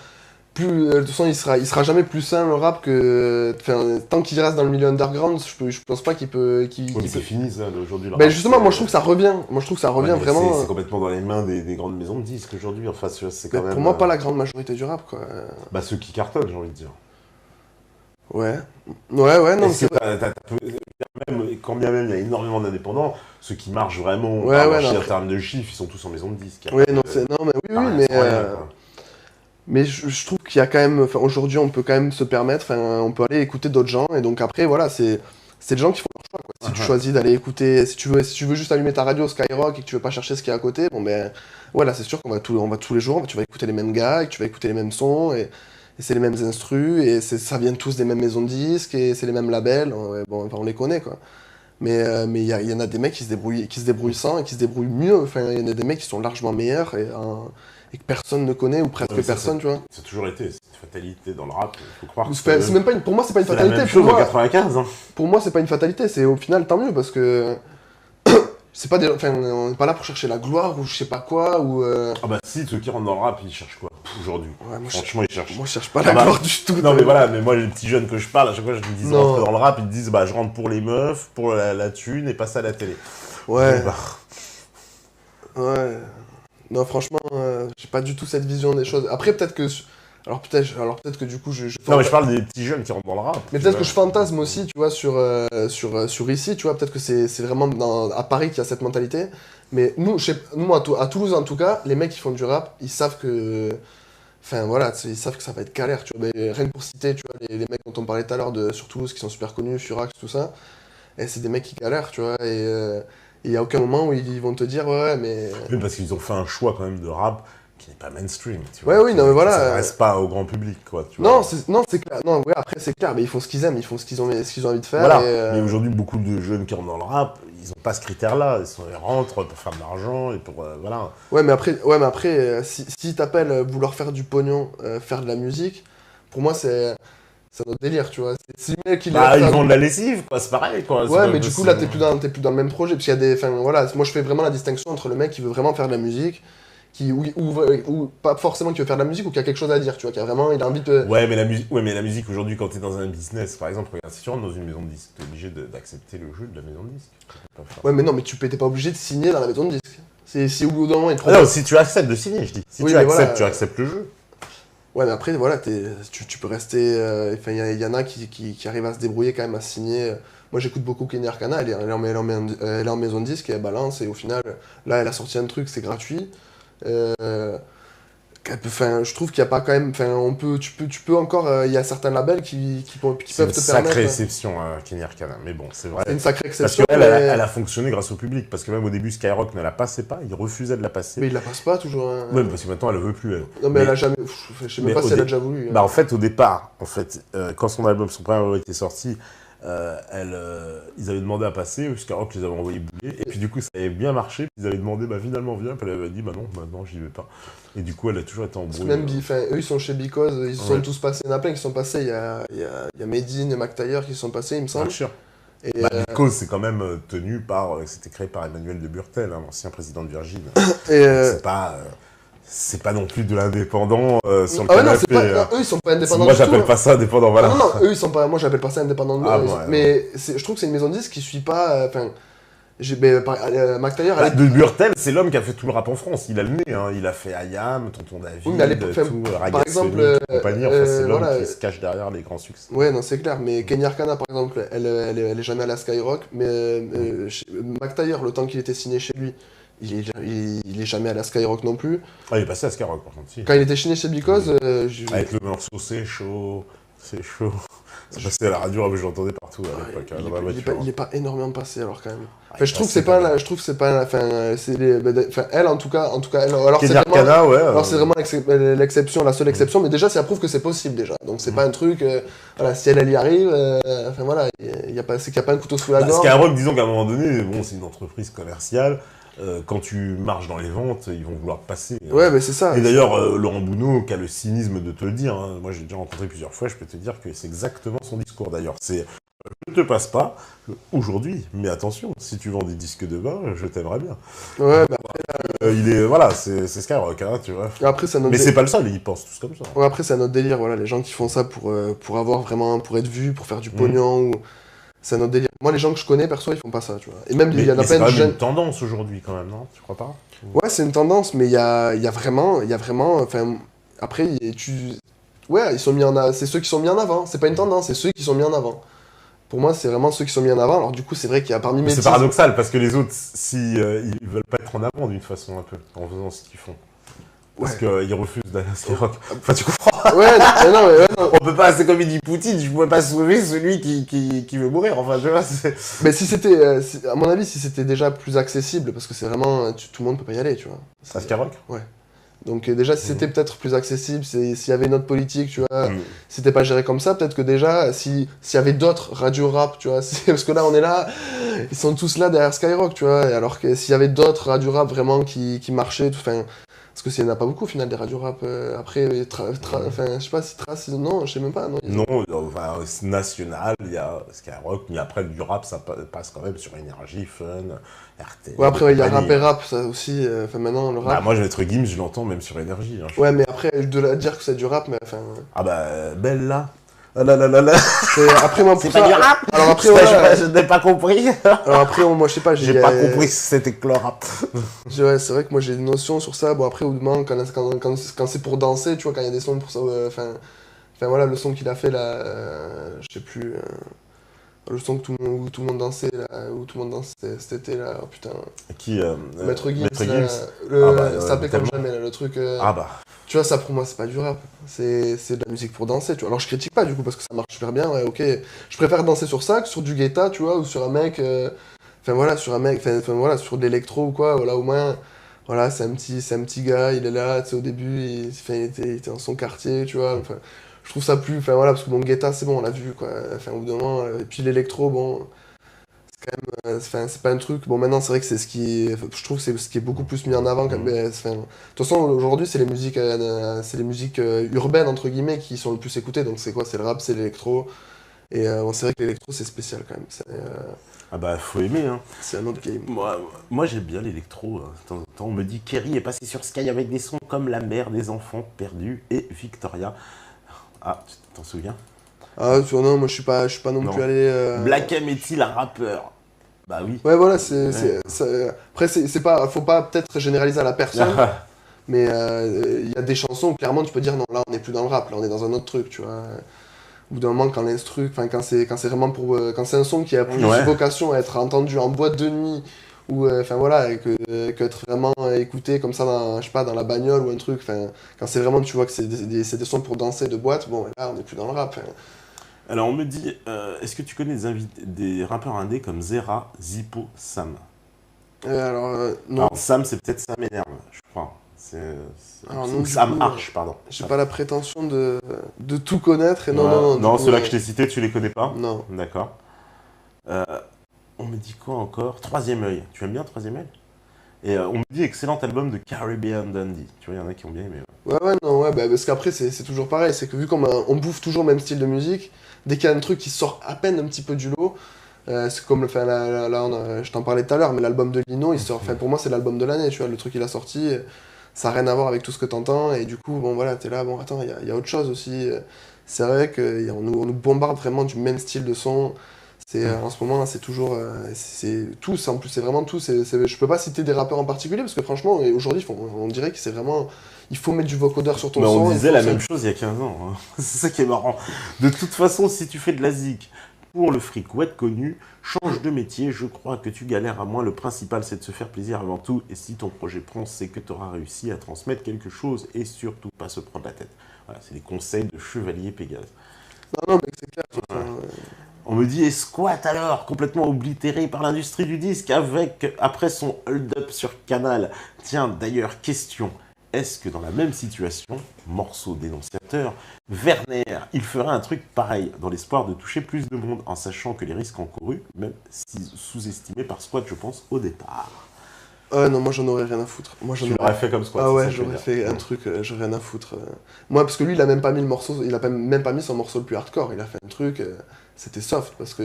plus, de toute façon, il sera jamais plus sain, le rap, que... Enfin, tant qu'il reste dans le milieu underground, je pense pas qu'il peut... Ouais, c'est fini, ça, aujourd'hui. Ben justement, moi, je trouve que ça revient. Moi, je trouve que ça revient Ouais, vraiment... C'est complètement dans les mains des grandes maisons de disques, aujourd'hui. Enfin, c'est quand même... Pour moi, pas la grande majorité du rap, quoi. Bah, ceux qui cartonnent, j'ai envie de dire. Ouais. Ouais, non, Est-ce que quand bien même il y a énormément d'indépendants, ceux qui marchent vraiment Ouais, par ouais, marché non, en termes de chiffres, ils sont tous en maison de disques. Ouais, non, non, mais oui, Enfin, mais... c'est rien, quoi. Mais je trouve qu'il y a quand même, enfin, aujourd'hui, on peut quand même se permettre, enfin, on peut aller écouter d'autres gens, et donc après, voilà, c'est des gens qui font leur choix, quoi. Si tu choisis d'aller écouter, si tu veux juste allumer ta radio Skyrock et que tu veux pas chercher ce qu'il y a à côté, bon ben, voilà, c'est sûr qu'on va on va tous les jours, tu vas écouter les mêmes gars, et que tu vas écouter les mêmes sons, et c'est les mêmes instrus, et ça vient tous des mêmes maisons de disques, et c'est les mêmes labels, bon, enfin, on les connaît, quoi. Mais il y en a des mecs qui se débrouillent sans, et qui se débrouillent mieux, enfin, il y en a des mecs qui sont largement meilleurs, et que personne ne connaît, ou presque Ouais, personne, tu vois. Ça a toujours été, c'est une fatalité dans le rap, il faut croire. C'est même pas pour moi, c'est pas une c'est la fatalité. même chose en 95. Hein. Pour moi, c'est pas une fatalité. C'est au final tant mieux parce que c'est pas enfin, on n'est pas là pour chercher la gloire ou je sais pas quoi ou. Ah bah si, ceux qui rentrent dans le rap, ils cherchent quoi aujourd'hui? Ouais, Franchement, ils cherchent. Moi, je cherche pas la gloire du tout. Non mais voilà, mais moi les petits jeunes que je parle, à chaque fois je me dis Non. rentrer dans le rap, ils me disent bah je rentre pour les meufs, pour la thune et passer à la télé. Ouais. Bah, Ouais. Non, franchement, j'ai pas du tout cette vision des choses. Après, peut-être que. Alors peut-être que du coup, non mais je parle des petits jeunes qui rentrent dans le rap. Mais peut-être que je fantasme aussi, tu vois, sur ici, tu vois, peut-être que c'est vraiment à Paris qu'il y a cette mentalité. Mais nous, nous à Toulouse en tout cas, les mecs qui font du rap, ils savent que. Enfin voilà, ils savent que ça va être galère, tu vois. Mais rien que pour citer, tu vois, les mecs dont on parlait tout à l'heure sur Toulouse qui sont super connus, Furax, tout ça, et c'est des mecs qui galèrent, tu vois. Et il y a aucun moment où ils vont te dire, ouais, mais. Oui, parce qu'ils ont fait un choix quand même de rap qui n'est pas mainstream, tu vois. Ouais, oui, non, mais voilà. Ça ne reste pas au grand public, quoi. Tu Non, vois. c'est clair. Non, ouais, après, c'est clair, mais ils font ce qu'ils aiment, ils font ce qu'ils ont envie de faire. Voilà. Et, Mais aujourd'hui, beaucoup de jeunes qui rentrent dans le rap, ils n'ont pas ce critère-là. Ils rentrent pour faire de l'argent et pour. Voilà. Ouais, mais après, si t'appelles vouloir faire du pognon, faire de la musique, pour moi, c'est un autre délire, tu vois. Si le mec, il Bah, est ils vendent de la lessive, quoi. C'est pareil, quoi. Ouais, mais du coup, là, t'es plus dans le même projet. Parce qu'il y a des. Enfin, voilà, moi, je fais vraiment la distinction entre le mec qui veut vraiment faire de la musique, ou pas forcément qui veut faire de la musique, ou qui a quelque chose à dire, tu vois, qui a vraiment. Il a envie de. Ouais, mais la musique aujourd'hui, quand t'es dans un business, par exemple, regarde, si tu rentres dans une maison de disques, t'es obligé d'accepter le jeu de la maison de disques. Ouais, mais non, mais t'es pas obligé de signer dans la maison de disques. Si au bout d'un moment, il te Ah non, si tu acceptes de signer, je dis. Si Oui, tu mais acceptes, voilà, tu acceptes le jeu. Ouais, mais après, voilà, tu peux rester. Enfin, il y en a qui arrivent à se débrouiller quand même, à signer. Moi, j'écoute beaucoup Kenny Arcana, elle est en maison de disque et elle balance, et au final, là, elle a sorti un truc, c'est gratuit. Enfin, je trouve qu'il n'y a pas quand même. Enfin, tu peux encore. Il y a certains labels qui peuvent te permettre. C'est une sacrée exception, Kenny Arcana. Mais bon, c'est vrai. C'est une sacrée Parce exception. qu'elle elle a fonctionné grâce au public. Parce que même au début, Skyrock ne la passait pas. Il refusait de la passer. Mais il la passe pas toujours. Hein. Ouais, parce que maintenant, elle ne veut plus. Elle. Non, mais elle a jamais. Je sais même pas si elle a déjà voulu. Bah, en fait, au départ, quand son premier album était sorti, ils avaient demandé à passer, Skyrock les avait envoyés bouler, et puis du coup ça avait bien marché, puis ils avaient demandé finalement viens, puis elle avait dit bah non, maintenant j'y vais pas. Et du coup elle a toujours été embrouillée. Même eux ils sont chez Because, ils se sont tous passés, il y en a plein qui sont passés, il y a Medine et McTayer qui sont passés, il me semble. Bien sûr. Et Because c'est quand même tenu par, c'était créé par Emmanuel de Burtel, hein, l'ancien président de Virgin. Et c'est pas non plus de l'indépendant sur le ah canapé. Ouais, non, eux ils sont pas indépendants. Moi j'appelle pas ça indépendant, voilà. Non, eux ils sont pas. Moi j'appelle pas ça indépendant. Mais je trouve que c'est une maison de disques qui suit pas. Enfin, McTayer. De Burtel, c'est l'homme qui a fait tout le rap en France. Il a le nez, hein. Il a fait Ayam, Tonton David, oui, mais tout, par exemple, compagnie. Enfin, c'est l'homme qui se cache derrière les grands succès. Ouais, non, c'est clair. Mais Kenny Arcana, par exemple, elle est jamais allée à Skyrock. Mais McTayer, le temps qu'il était signé chez lui, il est jamais allé à Skyrock non plus. Ah, il est passé à Skyrock, par contre, si. Quand il était signé chez Because, avec le morceau C'est chaud, c'est chaud. Ça passait à la radio, je l'entendais partout à l'époque, dans ma voiture. Il est pas énormément passé alors quand même. Ah, Enfin, je trouve que c'est pas, je trouve que c'est pas, enfin, elle en tout cas, elle, alors c'est vraiment, Arcana, ouais. alors c'est vraiment l'exception, la seule exception, mais déjà ça prouve que c'est possible déjà. Donc c'est pas un truc, voilà, si elle y arrive, enfin voilà, il y a pas, c'est qu'il y a pas un couteau sous la gorge. Skyrock, disons qu'à un moment donné, bon, c'est une entreprise commerciale. Quand tu marches dans les ventes, ils vont vouloir passer. Ouais, mais c'est ça. Et d'ailleurs, Laurent Bounot, qui a le cynisme de te le dire, hein, moi j'ai déjà rencontré plusieurs fois, je peux te dire que c'est exactement son discours d'ailleurs. C'est je ne te passe pas aujourd'hui, mais attention, si tu vends des disques de bain, je t'aimerais bien. Ouais, mais après, il est, voilà, c'est Skyrock, hein, tu vois. après, mais c'est pas le seul, ils pensent tous comme ça. Ouais, après, c'est un autre délire, voilà, les gens qui font ça pour avoir vraiment, pour être vus, pour faire du pognon, ou... c'est un autre délire. Moi, les gens que je connais, perso, ils font pas ça, tu vois. Et même, il y en a plein de jeunes. C'est une tendance aujourd'hui, quand même, non? Tu crois pas? Ouais, c'est une tendance, mais il y a vraiment, enfin, après, ouais, ils sont mis c'est ceux qui sont mis en avant, c'est pas une tendance, c'est ceux qui sont mis en avant. Pour moi, c'est vraiment ceux qui sont mis en avant, alors du coup, c'est vrai qu'il y a parmi mes... C'est paradoxal, parce que les autres, si, ils veulent pas être en avant d'une façon un peu, en faisant ce qu'ils font. Parce qu'ils refusent d'aller à Skyrock. Enfin, tu comprends? Ouais, non. On peut pas, c'est comme il dit Poutine, je pourrais pas sauver celui qui veut mourir, enfin, tu vois. Mais si c'était, à mon avis, si c'était déjà plus accessible, parce que c'est vraiment, tout le monde peut pas y aller, tu vois. À Skyrock? Ouais. Donc déjà, si c'était peut-être plus accessible, s'il y avait une autre politique, tu vois, si c'était pas géré comme ça, peut-être que déjà, s'il y avait d'autres radios rap, tu vois, parce que là, on est là, ils sont tous là derrière Skyrock, tu vois, alors que s'il y avait d'autres radios rap vraiment qui marchaient, enfin... Parce que s'il n'y en a pas beaucoup au final des radios rap, après, enfin, je sais pas si Trace, non, je sais même pas. Non, enfin, national, il y a Skyrock, mais après du rap, ça passe quand même sur Énergie, Fun, RT. Ouais, après, il y a rap et rap, ça aussi, enfin maintenant, le rap. Bah, moi, je vais être Gims, je l'entends même sur Énergie. Hein, ouais, mais après, de dire que c'est du rap, mais enfin. Ah bah, Bella. Ah là là là là. Après, moi, c'est pas du rap. Alors après, je n'ai pas compris. Alors après, moi, je sais pas. J'ai pas compris si c'était que le rap. Ouais, c'est vrai que moi, j'ai des notions sur ça. Bon, après, au moment, quand c'est pour danser, tu vois, quand il y a des sons pour ça, enfin, voilà, le son qu'il a fait là, je sais plus. Le son où tout le monde dansait, là, où tout le monde dansait cet été, là, oh putain. Qui Maître Gims, ça s'appelait comme jamais, là, le truc. Ah bah. Tu vois, ça pour moi, c'est pas du rap. C'est de la musique pour danser, tu vois. Alors je critique pas, du coup, parce que ça marche super bien, ouais, ok. Je préfère danser sur ça que sur du Guetta, tu vois, ou sur un mec. Enfin voilà, sur un mec, enfin voilà, sur de l'électro ou quoi, voilà, au moins. Voilà, c'est un petit gars, il est là, tu sais, au début, il était dans son quartier, tu vois. Enfin, je trouve ça plus. Enfin voilà, parce que bon, Guetta, c'est bon, on l'a vu, quoi. Enfin, au bout d'un moment. Et puis l'électro, bon. C'est quand même. Enfin, c'est pas un truc. Bon, maintenant, c'est vrai que c'est ce qui. Je trouve que c'est ce qui est beaucoup plus mis en avant. De toute façon, aujourd'hui, c'est les musiques, urbaines, entre guillemets, qui sont le plus écoutées. Donc, c'est quoi? C'est le rap, c'est l'électro. Et c'est vrai que l'électro, c'est spécial quand même. Ah bah, faut aimer, hein. C'est un autre game. Moi j'aime bien l'électro. Hein. De temps en temps, on me dit Kerry est passé sur Sky avec des sons comme La mère des enfants perdus et Victoria. Ah, tu t'en souviens? Ah, non, moi je suis pas non plus allé. Black M est-il un rappeur? Bah oui. Ouais, voilà, après, c'est pas. Faut pas peut-être généraliser à la personne. Mais il y a des chansons où clairement tu peux dire non, là on n'est plus dans le rap, là on est dans un autre truc, tu vois. Au bout d'un moment, quand l'instru, enfin quand c'est vraiment quand c'est un son qui a plus vocation à être entendu en boîte de nuit, ou enfin voilà, que être vraiment écouté comme ça dans, je sais pas, dans la bagnole ou un truc, enfin quand c'est vraiment, tu vois que c'est des sons pour danser de boîte, bon là on n'est plus dans le rap. Alors on me dit, est-ce que tu connais des rappeurs indés comme Zera, Zippo, Sam? Non. Alors Sam c'est peut-être Sam Énerve, je crois. Sam Arch, pardon. J'ai pas la prétention de tout connaître et non. Non, ceux-là que je t'ai cités, tu les connais pas? Non. D'accord. On me dit quoi encore? Troisième œil. Tu aimes bien Troisième œil? Et on me dit excellent album de Caribbean Dandy. Tu vois, il y en a qui ont bien aimé. Ouais, parce qu'après c'est toujours pareil, c'est que vu qu'on bouffe toujours le même style de musique, dès qu'il y a un truc qui sort à peine un petit peu du lot, c'est comme je t'en parlais tout à l'heure, mais l'album de Lino, il sort, enfin pour moi c'est l'album de l'année, tu vois, le truc il a sorti. Ça n'a rien à voir avec tout ce que t'entends, et du coup, bon voilà, t'es là, bon attends, il y a autre chose aussi. C'est vrai qu'on nous bombarde vraiment du même style de son. En ce moment, c'est toujours. C'est tous, en plus, c'est vraiment tous. Je peux pas citer des rappeurs en particulier, parce que franchement, aujourd'hui, on dirait que c'est vraiment. Il faut mettre du vocodeur sur ton son. On disait la même chose il y a 15 ans. Hein. C'est ça qui est marrant. De toute façon, si tu fais de la zik pour le fric ou être connu, change de métier, je crois que tu galères à moins. Le principal, c'est de se faire plaisir avant tout. Et si ton projet prend, c'est que tu auras réussi à transmettre quelque chose et surtout pas se prendre la tête. Voilà, c'est les conseils de Chevalier Pégase. Non, non, mais c'est clair. On me dit, et Squat alors, complètement oblitéré par l'industrie du disque après son hold-up sur Canal. Tiens, d'ailleurs, question. Est-ce que dans la même situation, morceau dénonciateur, Werner, il ferait un truc pareil, dans l'espoir de toucher plus de monde, en sachant que les risques encourus, même si sous-estimés par Squat, je pense, au départ. Non, moi j'en aurais rien à foutre. Moi, j'en Tu aurais... l'aurais fait comme Squat, Ah c'est ça ouais, que je veux j'aurais dire. fait un truc, j'aurais rien à foutre. Moi, parce que lui, il a même pas mis le morceau, il a même pas mis son morceau le plus hardcore. Il a fait un truc, c'était soft, parce que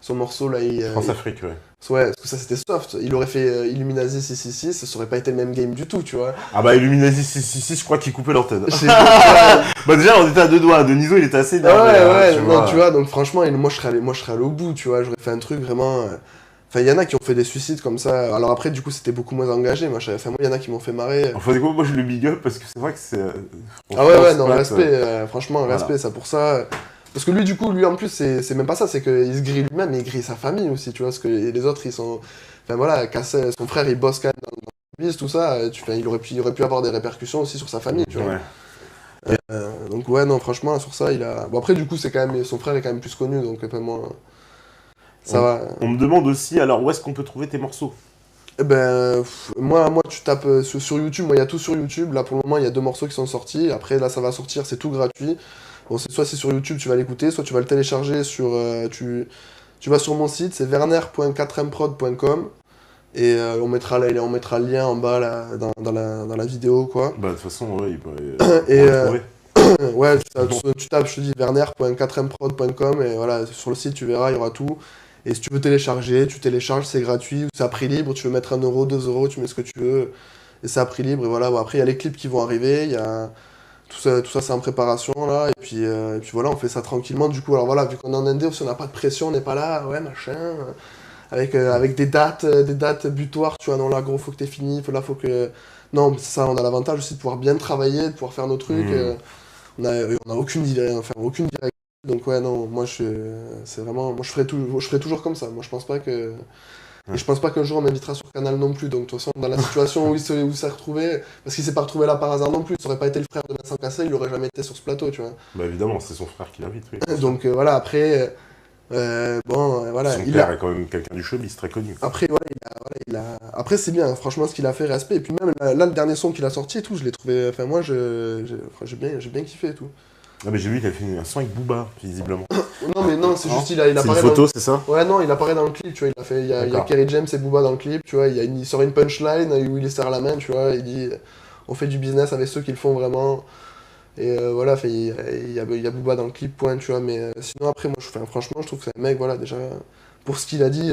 son morceau là, France-Afrique, ouais. ouais, parce que ça c'était soft. Il aurait fait Illuminati 666, ça aurait pas été le même game du tout, tu vois. Ah bah Illuminati 666, je crois qu'il coupait l'antenne. Je sais- Bah déjà, on était à deux doigts. Deniso, il était assez Ouais, énervé, hein, ouais, tu non, vois. tu vois, donc franchement, moi je serais allé au bout, tu vois. J'aurais fait un truc vraiment. Enfin, il y en a qui ont fait des suicides comme ça. Alors après, du coup, c'était beaucoup moins engagé. Enfin, moi, il y en a qui m'ont fait marrer. Enfin, du coup, moi je le big up parce que c'est vrai que c'est. Ah ouais, ouais, non, Squat, respect, franchement, voilà. respect, ça pour ça. Parce que lui, du coup, lui en plus, c'est même pas ça, c'est qu'il se grille lui-même, mais il grille sa famille aussi, tu vois. Parce que les autres, ils sont. Enfin voilà, son frère, il bosse quand même dans le business, tout ça. Enfin, il aurait pu avoir des répercussions aussi sur sa famille, tu vois. Ouais. Donc ouais, non, franchement, sur ça, il a. Bon, après, du coup, c'est quand même. Son frère est quand même plus connu, donc moi, ça va. On me demande aussi, alors où est-ce qu'on peut trouver tes morceaux? Eh ben, moi, tu tapes sur YouTube, moi, il y a tout sur YouTube. Là, pour le moment, il y a 2 morceaux qui sont sortis. Après, là, ça va sortir, c'est tout gratuit. Bon, soit c'est sur YouTube, tu vas l'écouter, soit tu vas le télécharger sur. Tu vas sur mon site, c'est werner.4mprod.com. Et on mettra le lien en bas là, dans la vidéo, quoi. Bah, de toute façon, ouais, il pourrait Et le trouver. ouais, tu tapes, je te dis, werner.4mprod.com. Et voilà, sur le site, tu verras, il y aura tout. Et si tu veux télécharger, tu télécharges, c'est gratuit, ou c'est à prix libre, tu veux mettre 1 euro, 2 euros, tu mets ce que tu veux, et c'est à prix libre, et voilà. Bon, après, il y a les clips qui vont arriver, il y a tout ça c'est en préparation, là, et puis voilà, on fait ça tranquillement, du coup, alors voilà, vu qu'on est en Indé, aussi on n'a pas de pression, on n'est pas là, ouais, machin, avec des dates butoirs, tu vois, non, là, gros, faut que t'aies fini, faut que... Non, c'est ça, on a l'avantage aussi de pouvoir bien travailler, de pouvoir faire nos trucs, on a aucune direction. Donc ouais, non, c'est vraiment, moi je ferai toujours comme ça. Moi je pense pas que, et je pense pas qu'un jour on m'invitera sur Canal non plus. Donc de toute façon, dans la situation où il s'est retrouvé, parce qu'il s'est pas retrouvé là par hasard non plus, ça aurait pas été le frère de Vincent Cassel, il aurait jamais été sur ce plateau, tu vois. Bah, évidemment, c'est son frère qui l'invite, oui. Donc voilà, après, voilà, Son père est quand même quelqu'un du showbiz très connu. après voilà, après c'est bien, franchement ce qu'il a fait, respect. Et puis même là, le dernier son qu'il a sorti et tout, je l'ai trouvé, enfin moi j'ai bien kiffé et tout. Ah, mais j'ai vu qu'il a fait un son avec Booba, visiblement. Non mais non, c'est Non, juste il c'est une apparaît photo, c'est ça? Ouais, non, il apparaît dans le clip, tu vois, il y a D'accord. Kerry James et Booba dans le clip, tu vois, il sort une punchline où il les serre la main, tu vois, il dit on fait du business avec ceux qui le font vraiment, et voilà, fait, il y a Booba dans le clip, point, tu vois, mais sinon après, moi, franchement, je trouve que c'est un mec, voilà, déjà, pour ce qu'il a dit,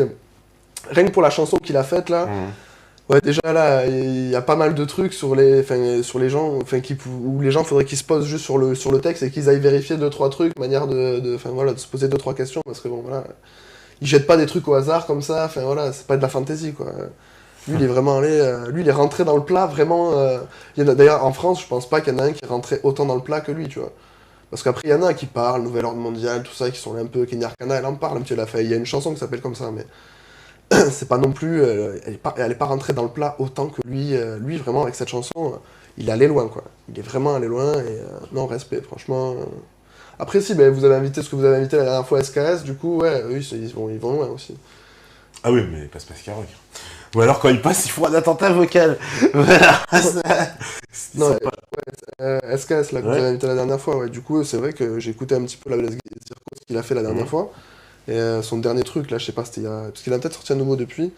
rien que pour la chanson qu'il a faite, là, Mhm. ouais, déjà, là, il y a pas mal de trucs sur les gens, où les gens, faudrait qu'ils se posent juste sur le texte et qu'ils aillent vérifier 2, 3 trucs, manière enfin, voilà, de se poser 2, 3 questions, parce que bon, voilà. Il jette pas des trucs au hasard comme ça, enfin voilà, c'est pas de la fantaisie quoi. Lui, il est vraiment allé, lui, il est rentré dans le plat vraiment. D'ailleurs, en France, je pense pas qu'il y en a un qui est rentré autant dans le plat que lui, tu vois. Parce qu'après, il y en a qui parlent, Nouvel Ordre Mondial, tout ça, qui sont là un peu. Kenny Arcana, elle en parle un petit peu, il y a une chanson qui s'appelle comme ça, mais c'est pas non plus. Elle est pas rentrée dans le plat autant que lui. Lui, vraiment, avec cette chanson, il est allé loin, quoi. Il est vraiment allé loin, et non, respect, franchement. Après, si, ben, vous avez invité ce que vous avez invité la dernière fois, SKS, du coup, ouais, eux, ils vont loin aussi. Ah oui, mais pas Pascal Rock. Ou alors quand il passe, il faut un attentat vocal. Voilà. C'est Non, sympa. SKS, là, que vous Ouais. avez invité la dernière fois, ouais. Du coup, c'est vrai que j'ai écouté un petit peu ce qu'il a fait la dernière Mhm. fois. Et son dernier truc, là, je sais pas, c'était il y a... Parce qu'il a peut-être sorti un nouveau depuis,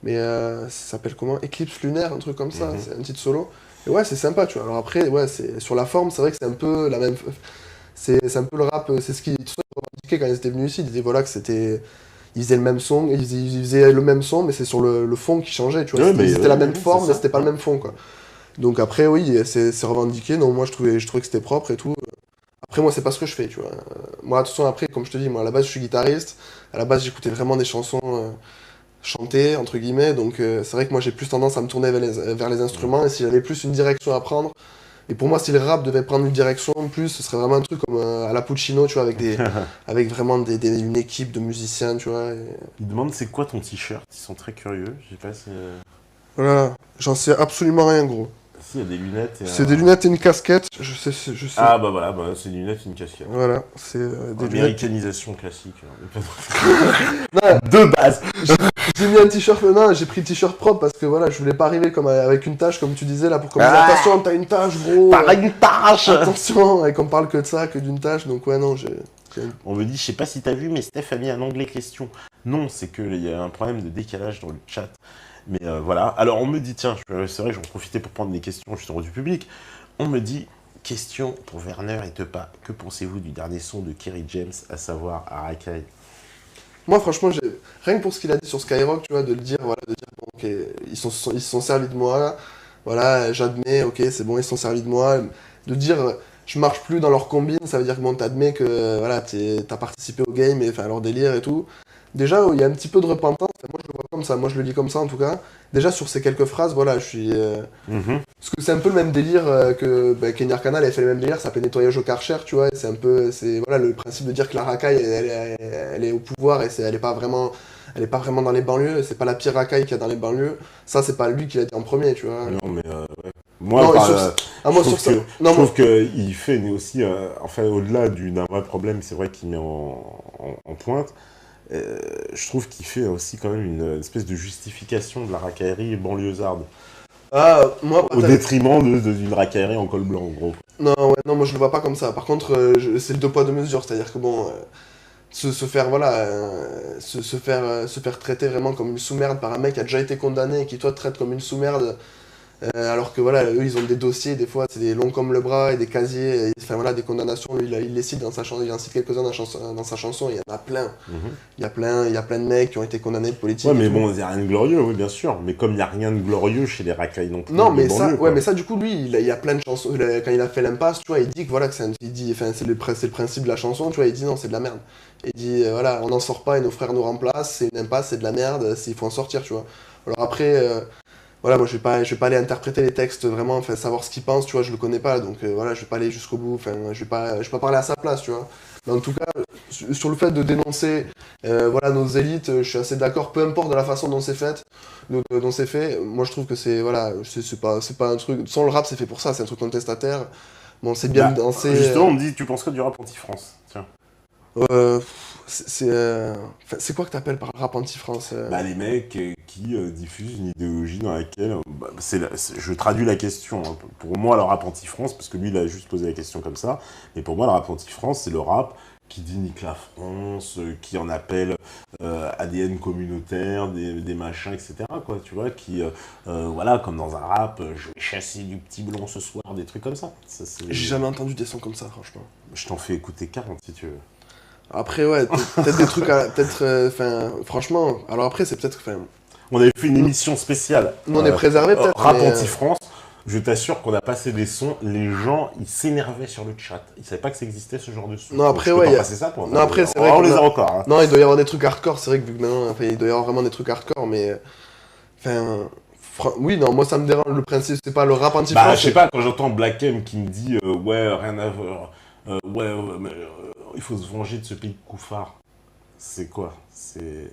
mais ça s'appelle comment? Éclipse lunaire, un truc comme ça, Mhm. c'est un titre solo. Et ouais, c'est sympa, tu vois. Alors après, ouais, sur la forme, c'est vrai que c'est un peu la même... C'est un peu le rap, c'est ce qu'ils revendiquaient quand ils étaient venus ici, ils disaient voilà que c'était... Ils faisaient le même son, ils faisaient le même son, mais c'est sur le fond qui changeait, tu vois. Ouais, mais C'était la ouais, même c'est forme, mais ça. c'était pas le même fond, quoi. Donc après, oui, c'est revendiqué. Non, moi, je trouvais que c'était propre et tout. Après, moi, c'est pas ce que je fais, tu vois. Moi, de toute façon, après, comme je te dis, moi, à la base, je suis guitariste. À la base, j'écoutais vraiment des chansons chantées, entre guillemets. Donc, c'est vrai que moi, j'ai plus tendance à me tourner vers les instruments. Et si j'avais plus une direction à prendre, et pour moi, si le rap devait prendre une direction en plus, ce serait vraiment un truc comme à la Puccino, tu vois, avec vraiment une équipe de musiciens, tu vois. Ils demandent c'est quoi ton t-shirt. Ils sont très curieux. Je sais pas si. Voilà, j'en sais absolument rien, gros. Si, il y a des lunettes et C'est des lunettes et une casquette, je sais. Ah bah voilà, c'est des lunettes et une casquette. Voilà, c'est des lunettes. Américanisation classique. Non, De base. j'ai mis un t-shirt, non, j'ai pris le t-shirt propre parce que voilà, je voulais pas arriver comme avec une tache, comme tu disais là, pour qu'on me dise attention, t'as une tache, gros. T'as une tache. Attention, et qu'on parle que de ça, que d'une tache, donc ouais, non, On me dit, je sais pas si t'as vu, mais Steph a mis un onglet question. Non, c'est qu'il y a un problème de décalage dans le chat. Mais voilà. Alors on me dit, tiens, c'est vrai que j'en profitais pour prendre des questions justement du public. On me dit, question pour Werner et Tepa. Que pensez-vous du dernier son de Kerry James, à savoir Arakai? Moi, franchement, rien que pour ce qu'il a dit sur Skyrock, tu vois, de le dire, voilà, de dire, bon, ok, ils se sont servis de moi, voilà, j'admets, ok, c'est bon, ils se sont servis de moi. De dire, je marche plus dans leur combine, ça veut dire que bon, t'admets que, voilà, t'as participé au game, et enfin, à leur délire et tout. Déjà, il y a un petit peu de repentance, moi je le vois comme ça, moi je le lis comme ça en tout cas. Déjà, sur ces quelques phrases, voilà, je suis. Parce que c'est un peu le même délire que Kenny Arcana, elle avait fait le même délire, ça s'appelait nettoyage au Karcher, tu vois, et c'est un peu. C'est voilà, le principe de dire que la racaille, elle est au pouvoir et elle est pas vraiment. Elle est pas vraiment dans les banlieues, c'est pas la pire racaille qu'il y a dans les banlieues. Ça, c'est pas lui qui l'a dit en premier, tu vois. Non, mais ouais. Moi, Non, je trouve qu'il fait aussi, enfin, au-delà d'un vrai problème, c'est vrai qu'il met en pointe. Je trouve qu'il fait aussi quand même une espèce de justification de la racaillerie banlieusarde. Ah, moi, Au détriment d'une racaillerie en col blanc, en gros. Non, ouais, non, moi je le vois pas comme ça. Par contre, c'est le deux poids deux mesures, c'est-à-dire que bon, se faire voilà, se faire traiter vraiment comme une sous-merde par un mec qui a déjà été condamné et qui toi te traite comme une sous-merde. Alors que voilà, eux ils ont des dossiers, des fois c'est des longs comme le bras et des casiers, enfin voilà, des condamnations, lui il les cite dans sa chanson, il en cite quelques-uns dans sa chanson, il y en a plein. Il y a plein de mecs qui ont été condamnés de politique. Ouais, mais bon, il n'y a rien de glorieux, oui, bien sûr. Mais comme il n'y a rien de glorieux chez les racailles non plus. Non, mais ça, ouais, mais ça, du coup, lui, il y a plein de chansons. Quand il a fait l'impasse, tu vois, il dit que voilà, il dit, enfin, c'est le principe de la chanson, tu vois, il dit non, c'est de la merde. Il dit, voilà, on n'en sort pas et nos frères nous remplacent, c'est une impasse, c'est de la merde, il faut en sortir, tu vois. Alors après. Voilà, moi je vais pas aller interpréter les textes vraiment, enfin savoir ce qu'il pense, tu vois, je le connais pas, donc voilà, je vais pas aller jusqu'au bout, enfin je vais pas parler à sa place, tu vois. Mais en tout cas, sur le fait de dénoncer, voilà, nos élites, je suis assez d'accord, peu importe de la façon dont c'est fait, dont c'est fait, moi je trouve que c'est, voilà, c'est pas un truc, sans le rap c'est fait pour ça, c'est un truc contestataire, bon c'est bien de danser. Justement, on me dit, tu penses quoi du rap anti-France? Tiens. C'est quoi que t'appelles par rap anti-France Les mecs qui diffusent une idéologie dans laquelle... je traduis la question. Hein. Pour moi, le rap anti-France, parce que lui, il a juste posé la question comme ça, mais pour moi, le rap anti-France, c'est le rap qui dénique la France, qui en appelle à des haines communautaires, des machins, etc. Quoi, tu vois, qui, voilà, comme dans un rap, je vais chasser du petit blond ce soir, des trucs comme ça. J'ai jamais entendu des sons comme ça, franchement. Je t'en fais écouter 40 si tu veux. Après, ouais, peut-être des trucs à. Peut-être. Franchement, alors après, c'est peut-être. On avait fait une émission spéciale. Nous, on est préservé, peut-être. Rap anti-France. Je t'assure qu'on a passé des sons, les gens, ils s'énervaient sur le chat. Ils savaient pas que ça existait, ce genre de son. Non, après, ouais. Non, après, c'est vrai. On les a encore. Hein. Non, il doit y avoir des trucs hardcore, c'est vrai que vu que maintenant, enfin, il doit y avoir vraiment des trucs hardcore, mais. Enfin. Oui, non, moi ça me dérange. Le principe, c'est pas le rap anti-France. Je sais pas, quand j'entends Black M qui me dit ouais, rien à voir. Il faut se venger de ce pays de couffards. C'est quoi? C'est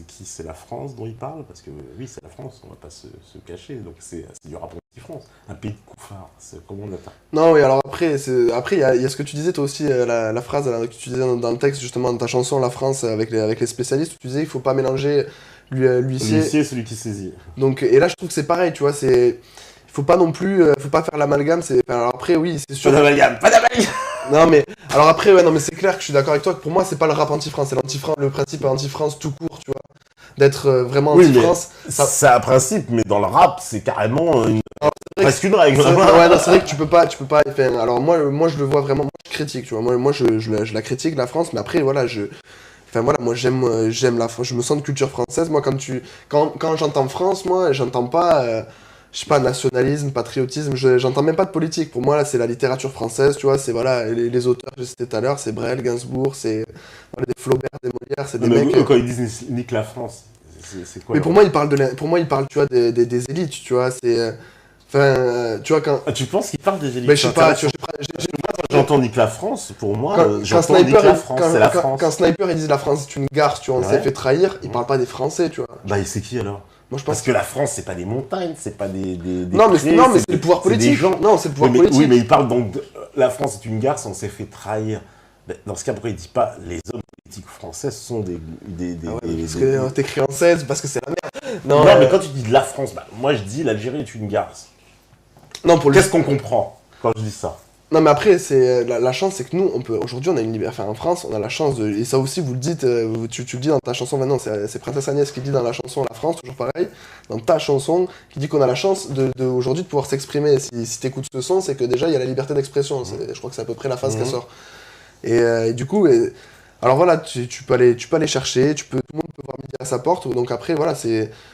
qui? C'est la France dont il parle? Parce que oui, c'est la France, on va pas se cacher. Donc c'est du rap anti-France. Un pays de couffards, c'est comment on atteint? Non, oui, alors après, il y a ce que tu disais toi aussi, la phrase que tu disais dans le texte, justement, dans ta chanson, la France, avec les spécialistes, où tu disais il faut pas mélanger l'huissier. L'huissier, c'est celui qui saisit. Donc, et là, je trouve que c'est pareil, tu vois, il faut pas non plus, faut pas faire l'amalgame. Alors après, oui, c'est sûr. Pas d'amalgame. Non, mais alors après, ouais, non, mais c'est clair que je suis d'accord avec toi que pour moi, c'est pas le rap anti-France, c'est le principe anti-France tout court, tu vois. D'être vraiment anti-France. C'est un principe, mais dans le rap, c'est carrément presque une règle. Ouais, non, c'est vrai que tu peux pas. Enfin, alors moi, je le vois vraiment, moi, je critique, tu vois. Moi, je la critique, la France, mais après, voilà, enfin voilà, moi j'aime la France, je me sens de culture française. Moi, quand j'entends France, moi, j'entends pas. Je sais pas, nationalisme, patriotisme, j'entends même pas de politique. Pour moi, là, c'est la littérature française, tu vois, c'est voilà, les auteurs que j'ai cités tout à l'heure, c'est Brel, Gainsbourg, c'est des Flaubert, des Molière, c'est des mecs... Quand ils disent nique la France, c'est quoi? Mais pour moi, ils parlent, tu vois, des élites, tu vois, c'est... Enfin, tu vois, quand... Ah, tu penses qu'ils parlent des élites? Mais je sais pas, tu vois, j'entends nique la France, pour moi, j'entends nique la France, c'est la France. Quand Sniper, ils disent la France, c'est une garce, tu vois, on s'est fait trahir, ils parlent pas des Français, tu vois. C'est qui alors? Moi, je pense Parce que la France, c'est pas des montagnes, c'est pas des non, mais, craies, non, mais c'est le pouvoir c'est des politique. gens. Non, c'est le pouvoir Oui, politique. oui, mais il parle donc de la France est une garce, on s'est fait trahir. Ben, dans ce cas, pourquoi il dit pas les hommes politiques français sont Ah ouais, des- parce des- que t'écris en 16, parce que c'est la merde. Non, Non, mais quand tu dis de la France, bah, moi je dis l'Algérie est une garce. non, pour le Qu'est-ce qu'on comprend quand je dis ça? Non, mais après, c'est la chance, c'est que nous, aujourd'hui, on a une liberté. Enfin, en France, on a la chance de. Et ça aussi, vous le dites, tu le dis dans ta chanson maintenant, c'est Princesse Agnès qui dit dans la chanson La France, toujours pareil, dans ta chanson, qui dit qu'on a la chance aujourd'hui de pouvoir s'exprimer. Si t'écoutes ce son, c'est que déjà, il y a la liberté d'expression. Je crois que c'est à peu près la phase qu'elle sort. Et du coup, alors voilà, tu peux aller chercher, tout le monde peut voir midi à sa porte. Donc après, voilà,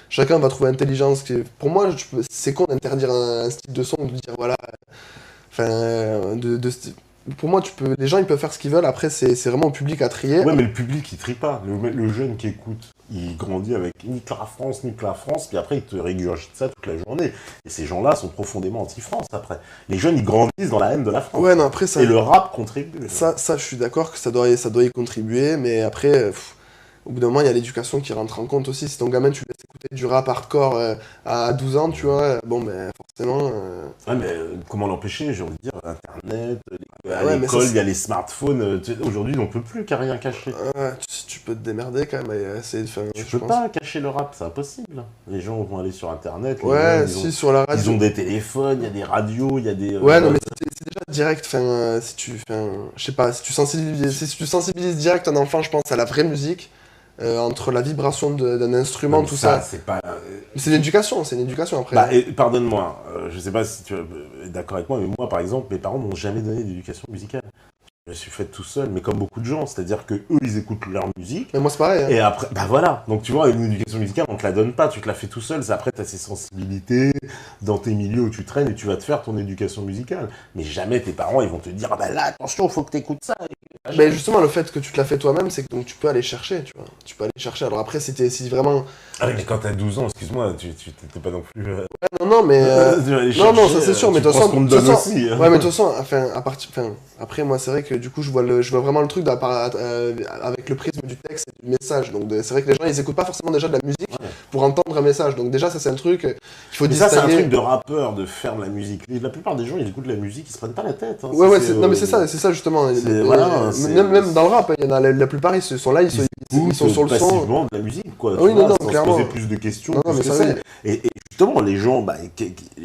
chacun va trouver intelligence. Pour moi, c'est con d'interdire un style de son, de dire voilà. Enfin, pour moi, les gens ils peuvent faire ce qu'ils veulent. Après, c'est vraiment au public à trier. Ouais, mais le public il trie pas. Le jeune qui écoute, il grandit avec nique la France, puis après il te régurgite ça toute la journée. Et ces gens-là sont profondément anti-France après. Les jeunes ils grandissent dans la haine de la France. Ouais, non, après ça. Et le rap contribue. Ça, je suis d'accord que ça doit y contribuer, mais après, au bout d'un moment, il y a l'éducation qui rentre en compte aussi. Si ton gamin, tu le laisses écouter du rap hardcore à 12 ans, tu vois, bon, ben forcément. Ouais, mais comment l'empêcher? J'ai envie de dire, Internet, à Ouais, mais l'école, ça, il y a les smartphones. Aujourd'hui, on peut plus qu'à rien cacher. tu peux te démerder quand même et essayer de faire. Tu je peux pense. pas cacher le rap, c'est impossible. Les gens vont aller sur Internet. Les Ouais, gens, si, sur la radio. ils ont des téléphones, il y a des radios, il y a des. Ouais, non, mais c'est déjà direct. Enfin, je sais pas, si tu sensibilises direct un enfant, je pense, à la vraie musique, entre la vibration d'un instrument, Même tout ça. c'est pas. Mais c'est une éducation après. Bah, et pardonne-moi, je sais pas si tu es d'accord avec moi, mais moi, par exemple, mes parents m'ont jamais donné d'éducation musicale. Je me suis fait tout seul, mais comme beaucoup de gens, c'est-à-dire que eux, ils écoutent leur musique. Mais moi, c'est pareil. Hein. Et après, bah voilà. Donc tu vois, une éducation musicale, on te la donne pas, tu te la fais tout seul. C'est après, tu as ces sensibilités dans tes milieux où tu traînes et tu vas te faire ton éducation musicale. Mais jamais tes parents, ils vont te dire, ah bah là, attention, faut que tu écoutes ça. Mais justement, le fait que tu te la fais toi-même, c'est que donc, tu peux aller chercher, tu vois. Tu peux aller chercher. Alors après, si vraiment. Ah oui, mais quand t'as 12 ans, excuse-moi, tu t'es pas non plus. Non, mais. Non, ça c'est sûr, mais de toute façon. qu'on te donne aussi. Hein. Ouais, mais de toute façon, après, moi, c'est vrai que du coup, je vois vraiment le truc avec le prisme du texte et du message. Donc, c'est vrai que les gens, ils écoutent pas forcément déjà de la musique pour entendre un message. Donc, déjà, ça, c'est un truc qu'il faut mais ça, distinguer. c'est un truc de rappeur, de faire de la musique. La plupart des gens, ils écoutent de la musique, ils se prennent pas la tête. Hein. Ouais, non, mais c'est ça justement. Même dans le rap, il y en a la plupart, ils sont là, ils sont sur le son. Passivement de la musique, quoi. Oui, non, sans clairement. se poser plus de questions. Non, mais ça, et justement, les gens,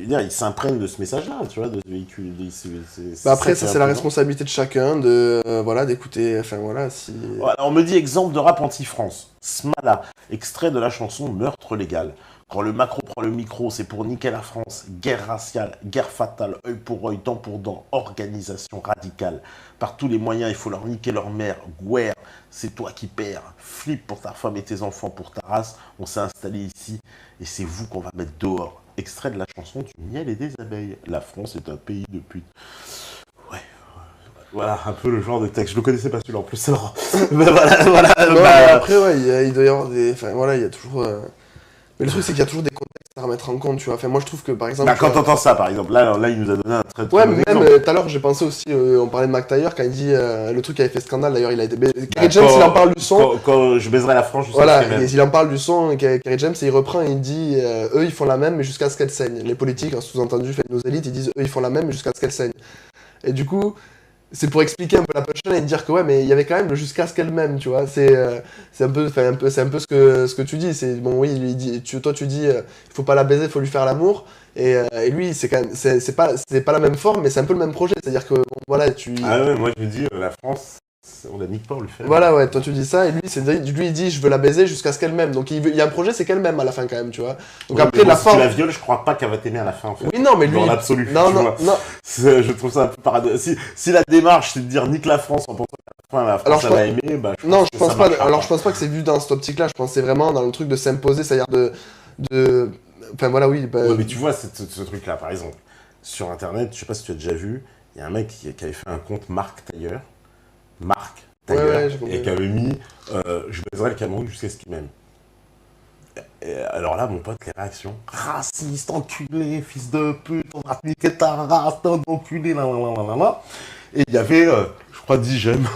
ils s'imprègnent de ce message-là, tu vois, de ce véhicule. Après, ça, c'est la responsabilité de chacun d'écouter. Enfin, voilà, si. Voilà, on me dit exemple de rap anti-France. Smala, extrait de la chanson Meurtre légal. Quand le Macron prend le micro, c'est pour niquer la France. Guerre raciale, guerre fatale, œil pour œil, dent pour dent, organisation radicale. Par tous les moyens, il faut leur niquer leur mère. Guerre, c'est toi qui perds. Flip pour ta femme et tes enfants, pour ta race. On s'est installé ici et c'est vous qu'on va mettre dehors. Extrait de la chanson du miel et des abeilles. La France est un pays de putes. Ouais. Voilà, un peu le genre de texte. Je le connaissais pas celui-là en plus. Alors, voilà. Non, après, ouais, il doit y avoir des. Enfin, voilà, il y a toujours. Mais le truc, c'est qu'il y a toujours des contextes à remettre en compte, tu vois. Enfin, moi, je trouve que, par exemple... quand t'entends ça, par exemple, là, il nous a donné un très ouais, bon mais même tout à l'heure, j'ai pensé aussi, on parlait de Mac Taylor, quand il dit le truc qui avait fait scandale, d'ailleurs, il a été... Kerry James, il en parle du son... Quand je baiserai la France, je sais voilà, il en parle du son, Kerry James, et il reprend, et il dit, eux, ils font la même, mais jusqu'à ce qu'elle saigne. Les politiques, en sous-entendu, nos élites, ils disent, eux, ils font la même, mais jusqu'à ce qu'elle saigne. Et du coup... C'est pour expliquer un peu la punchline et dire que ouais, mais il y avait quand même le jusqu'à ce qu'elle m'aime, tu vois. C'est un peu ce que tu dis. C'est bon, oui, toi tu dis il faut pas la baiser, il faut lui faire l'amour. Et lui, c'est quand même c'est pas la même forme, mais c'est un peu le même projet. C'est-à-dire que bon, voilà, Ah ouais, moi je me dis la France, on la nique pas, on le fait. Voilà, ouais, toi tu dis ça et lui il dit je veux la baiser jusqu'à ce qu'elle m'aime. Donc il y a un projet, c'est qu'elle m'aime à la fin quand même, tu vois. Donc après la forme. Si tu la violes, je crois pas qu'elle va t'aimer à la fin en fait. Oui, non, mais lui. Dans l'absolu. Non. Je trouve ça un peu paradoxal. Si la démarche c'est de dire nique la France en pensant qu'à la fin la France va aimer, bah je pense pas. Alors je pense pas que c'est vu dans cette optique-là. Je pense que c'est vraiment dans le truc de s'imposer, c'est-à-dire de. Enfin voilà, oui. Ouais, mais tu vois ce truc-là, par exemple, sur Internet, je sais pas si tu as déjà vu, il y a un mec qui avait fait un compte Marc Tailleur. Et qui avait mis je baiserai le Cameroun jusqu'à ce qu'il m'aime. Et alors là, mon pote, les réactions raciste, enculé, fils de pute, on va te niquer ta race, enculé, là. Et il y avait, je crois, 10 j'aime.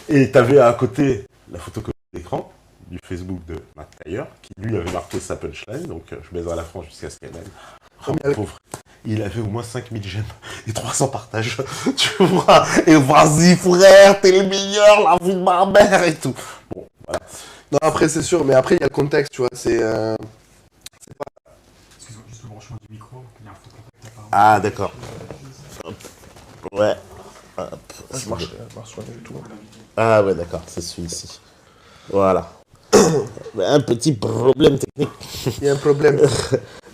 Et t'avais à côté la photocopie d'écran du Facebook de Mac Taylor, qui lui avait marqué sa punchline, donc je baiserai la France jusqu'à ce qu'elle m'aime. Oh, pauvre. Il avait au moins 5000 j'aime et 300 partages, tu vois. Et vas-y frère, t'es le meilleur, la vie de ma mère et tout. Bon, voilà. Non, après c'est sûr, mais après il y a le contexte, tu vois, c'est... Excuse-moi, juste le branchement du micro, il y a un faux contact apparemment. Ah d'accord. Ouais. Hop. Ça marche pas du tout. Ah ouais, d'accord, c'est celui-ci. Voilà. Un petit problème technique. Il y a un problème.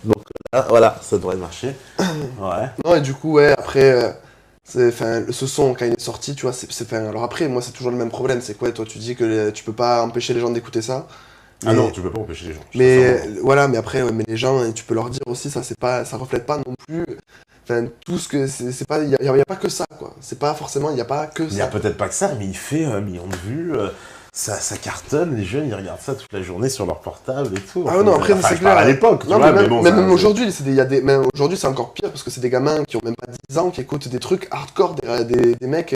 Donc là, voilà, ça devrait marcher. Ouais. Non, et du coup, ouais, après, ce son, quand il est sorti, tu vois, alors après, moi, c'est toujours le même problème. C'est quoi, toi, tu dis que tu peux pas empêcher les gens d'écouter ça. Ah non, tu peux pas empêcher les gens. Mais voilà, mais après, ouais, mais les gens, et tu peux leur dire aussi, ça, ça reflète pas non plus. Enfin, tout ce que. C'est pas. Il y a pas que ça, quoi. C'est pas forcément. Il y a pas que Il y a ça. peut-être pas que ça, mais il fait 1 million de vues. Ça cartonne, les jeunes ils regardent ça toute la journée sur leur portable et tout. Ah ouais, non, après, enfin, c'est je parle clair. à l'époque, tu Non, vois, mais bon, même ça, aujourd'hui, même aujourd'hui, c'est encore pire parce que c'est des gamins qui ont même pas 10 ans qui écoutent des trucs hardcore, des mecs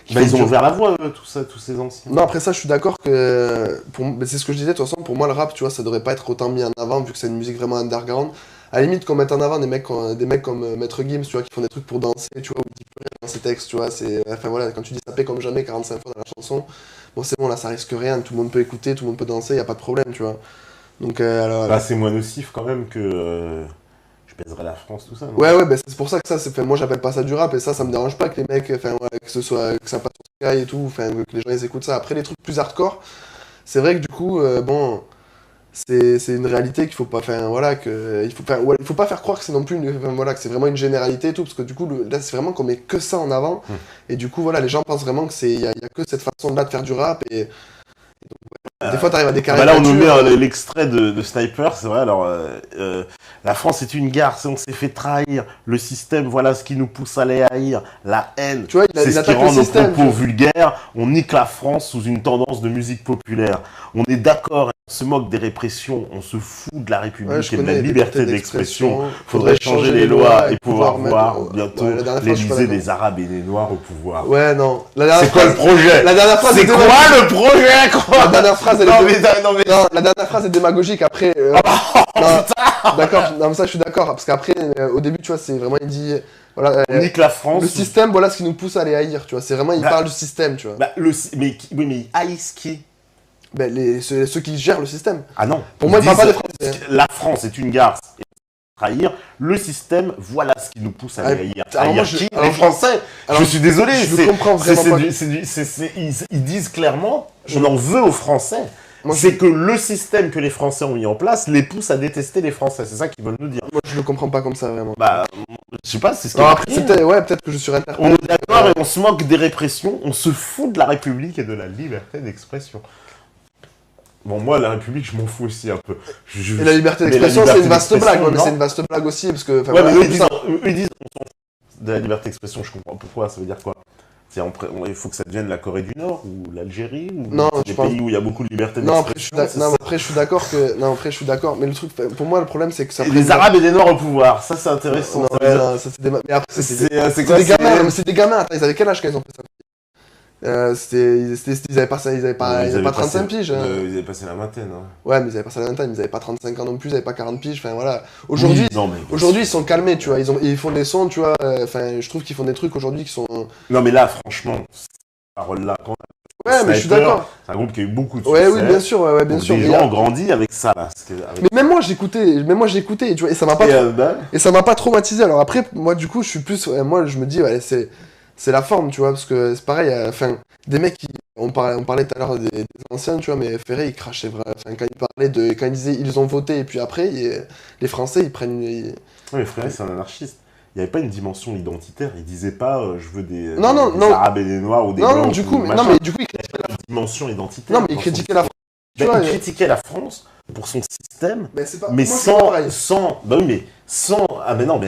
qui bah, font ils ont du- ouvert la voie, tout ça, tous ces anciens. Non, après ça, je suis d'accord que. Mais c'est ce que je disais, de toute façon, pour moi, le rap, tu vois, ça devrait pas être autant mis en avant vu que c'est une musique vraiment underground. À la limite, qu'on mette en avant des mecs comme Maître Gims, tu vois, qui font des trucs pour danser, tu vois, ou Deep Purple dans ses textes, tu vois. Enfin voilà, quand tu dis ça paie comme jamais 45 fois dans la chanson, bon, c'est bon, là, ça risque rien, tout le monde peut écouter, tout le monde peut danser, y a pas de problème, tu vois. Donc, alors. Bah, c'est moins nocif quand même que je pèserai la France, tout ça. Non Ouais, bah, c'est pour ça que ça, moi, j'appelle pas ça du rap, et ça me dérange pas que les mecs, enfin, voilà, que ça passe sur Sky et tout, enfin, que les gens ils écoutent ça. Après, les trucs plus hardcore, c'est vrai que du coup, bon. C'est une réalité qu'il faut pas faire, voilà, il faut pas faire croire que c'est non plus voilà, que c'est vraiment une généralité et tout, parce que du coup, là, c'est vraiment qu'on met que ça en avant, et du coup, voilà, les gens pensent vraiment que il y a que cette façon-là de faire du rap, et donc, des fois, t'arrives à des bah là, on caricatures. nous met l'extrait de Sniper, c'est vrai. Alors, la France est une gare, on s'est fait trahir. Le système, voilà ce qui nous pousse à les haïr. La haine, Tu vois, c'est ce qui attaque rend le nos système. propos vulgaires. On nique la France sous une tendance de musique populaire. On est d'accord, on se moque des répressions, on se fout de la République Ouais, je et de la connais, liberté d'expression. Faudrait changer les lois et pouvoir voir bientôt Ouais, la dernière fois, je suis pas l'Élysée d'accord. des Arabes et des Noirs au pouvoir. Ouais, non. C'est quoi le projet? La dernière phrase C'est était quoi le projet, quoi? La dernière phrase, elle Non, est mais, non, mais... Non, la dernière phrase est démagogique. Après, non, d'accord. Non, mais ça, je suis d'accord. Parce qu'après, au début, tu vois, c'est vraiment, il dit, voilà, On nique la France. le système, voilà ce qui nous pousse à les haïr. Tu vois, c'est vraiment, il Bah, parle du système, tu vois. Bah, oui, mais ils haïssent qui? Ben, ceux qui gèrent le système. Ah non. Pour moi, il parle pas disent, des Français. La France est une gare, et trahir. Le système, voilà ce qui nous pousse à Ah, les haïr. alors moi, Haïr qui? alors, Les Français. alors, je suis désolé. je le comprends vraiment pas. Ils disent clairement, on en veut aux Français. Moi, C'est que le système que les Français ont mis en place les pousse à détester les Français. C'est ça qu'ils veulent nous dire. Moi, je le comprends pas comme ça, vraiment. Bah, je sais pas, c'est ce qu'ils Non, ont après, pris. peut-être que je suis interprété. On est d'accord et on se moque des répressions, on se fout de la République et de la liberté d'expression. Bon, moi, la République, je m'en fous aussi un peu. Et la liberté Mais d'expression, la c'est une liberté vaste blague. d'expression, Ouais, mais non. c'est une vaste blague aussi, parce que. enfin, Ouais, voilà, mais eux, tout ils ça. disent, on s'en fout de la liberté d'expression, je comprends pourquoi, ça veut dire quoi? Il faut que ça devienne la Corée du Nord ou l'Algérie ou Non, des je pense- pays où il y a beaucoup de liberté Non, après, d'expression. non, après, je suis d'accord que. Non, après, je suis d'accord. Mais le truc, pour moi, le problème, c'est que ça. Et les Arabes et les Noirs au pouvoir, ça c'est intéressant. Non, ça veut ouais, dire- non, ça, c'est des. Mais après, C'est quoi, c'est des gamins, c'est- non, mais c'est des gamins. Attends, ils avaient quel âge quand ils ont fait ça? Ils avaient pas 35 piges. Hein. Ils avaient passé la vingtaine. Hein. Ouais, mais ils avaient pas ça la vingtaine, ils avaient pas 35 ans non plus, ils avaient pas 40 piges. Enfin voilà. Aujourd'hui, Oui, non, mais- aujourd'hui, ils sont calmés, tu vois. Ils font des sons, tu vois. Enfin, je trouve qu'ils font des trucs aujourd'hui qui sont. Non, mais là, franchement, cette parole-là, quand Ouais, mais je suis Sniper, d'accord. c'est un groupe qui a eu beaucoup de Ouais, succès. oui, bien sûr, ouais, bien Donc, sûr. les Mais, gens ont grandi avec ça, là. mais même moi, j'écoutais, tu vois, et ça m'a pas. Et ça m'a pas traumatisé. Alors après, moi, du coup, je suis plus. Moi, je me dis, ouais, c'est la forme, tu vois, parce que c'est pareil. Enfin, des mecs qui. On parlait tout à l'heure des anciens, tu vois, mais Ferré, il crachait vraiment. Enfin, quand il parlait de. Quand il disait ils ont voté, et puis après, les Français, ils prennent. Oui, mais frère, c'est un anarchiste. Il n'y avait pas une dimension identitaire. Il disait pas je veux des Arabes et des Noirs ou des Non, non, Blancs du ou coup, machin. non, mais du coup, Il n'y avait pas de dimension identitaire. non, mais il dans critiquait son la France. Ben, tu vois, il critiquait la France pour son système, Mais c'est pas. mais moi, c'est pas pareil. bah oui, mais sans, ah mais non,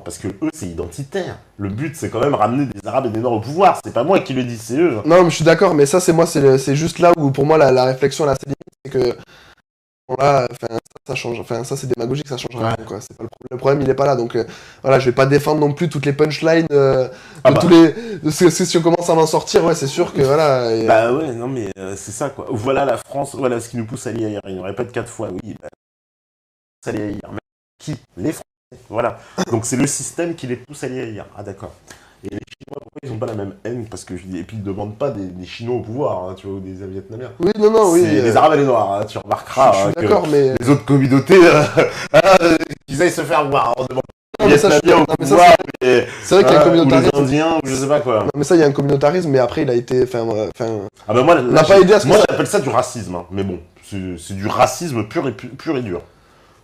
parce que eux c'est identitaire. Le but c'est quand même ramener des Arabes et des Noirs au pouvoir. C'est pas moi qui le dis, c'est eux. Non, mais je suis d'accord, mais ça, c'est juste là où, pour moi, la réflexion, là, c'est limite, c'est que. Là, enfin, ça change. Enfin, ça, c'est démagogique, ça change rien, quoi. C'est pas le problème. Le problème, il est pas là. Donc, voilà, je vais pas défendre non plus toutes les punchlines tous les. Si on commence à en sortir, ouais, c'est sûr que voilà. Bah ouais, non, mais c'est ça, quoi. Voilà la France, voilà ce qui nous pousse à l'IAR. Il nous répète 4 fois, oui, bah, à l'IAR. Mais qui? Les Français. Voilà. Donc, c'est le système qui les pousse à l'IAR. Ah, d'accord. Et les Chinois, pourquoi ils n'ont pas la même haine? Parce que et puis ils ne demandent pas des Chinois au pouvoir, hein, tu vois, ou des Vietnamiens. Oui, non, oui. C'est les Arabes et les Noirs, hein, tu remarqueras. Je suis que d'accord, mais. les autres communautés, ils aillent se faire voir. On demande Non, mais ça, je suis Vietnamiens au d'accord. Non, mais ça, pouvoir, c'est vrai qu'il y a un ou les communautarisme. Indiens, ou je sais pas quoi. Non, mais ça, il y a un communautarisme, mais après, il a été. Ah bah moi, là, n'a pas aidé à ce que moi ça- j'appelle ça du racisme, hein. Mais bon, c'est du racisme pur et dur.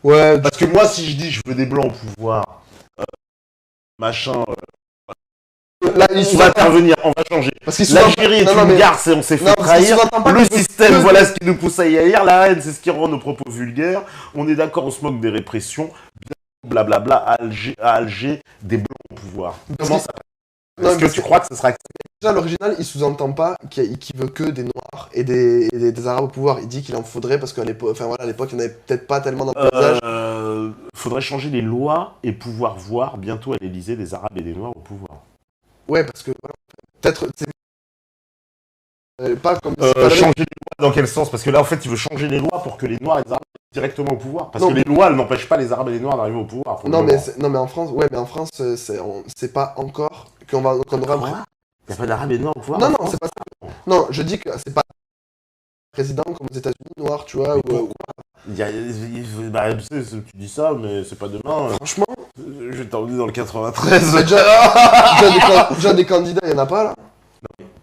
Ouais, Parce que moi, si je dis je veux des blancs au pouvoir, machin, là, il on va intervenir, on va changer. Parce qu'ils L'Algérie est non, une mais- garce et on s'est fait Non, parce qu'ils trahir. sous-entendent pas Le que- système, que- voilà ce qui nous pousse à y haïr. La haine, c'est ce qui rend nos propos vulgaires. On est d'accord, on se moque des répressions. Blablabla, à Alger, des blancs au pouvoir. Parce Comment que- ça Non, Est-ce que parce tu crois que ça sera accepté? Déjà, l'original, il sous-entend pas qu'il veut que des Noirs et des Arabes au pouvoir. Il dit qu'il en faudrait parce qu'à l'époque, enfin voilà, à l'époque, il n'y en avait peut-être pas tellement dans le paysage. Faudrait changer les lois et pouvoir voir bientôt à l'Élysée des Arabes et des Noirs au pouvoir. Ouais, parce que voilà, peut-être pas comme. c'est pas Changer les lois dans quel sens? Parce que là, en fait, il veut changer les lois pour que les Noirs et les Arabes aient directement au pouvoir. Parce Non, que les lois, elles n'empêchent pas les Arabes et les Noirs d'arriver au pouvoir. Non mais en France, ouais, mais en France, c'est pas encore qu'on aura. Il n'y a pas d'Arabes et de Noirs au pouvoir? Non, non, c'est pas ça. Non, je dis que c'est pas président comme aux États-Unis, noir, tu vois. Bah, tu sais, tu dis ça, mais c'est pas demain. Franchement, Je vais t'emmener dans le 93. mais déjà des candidats, il y en a pas là.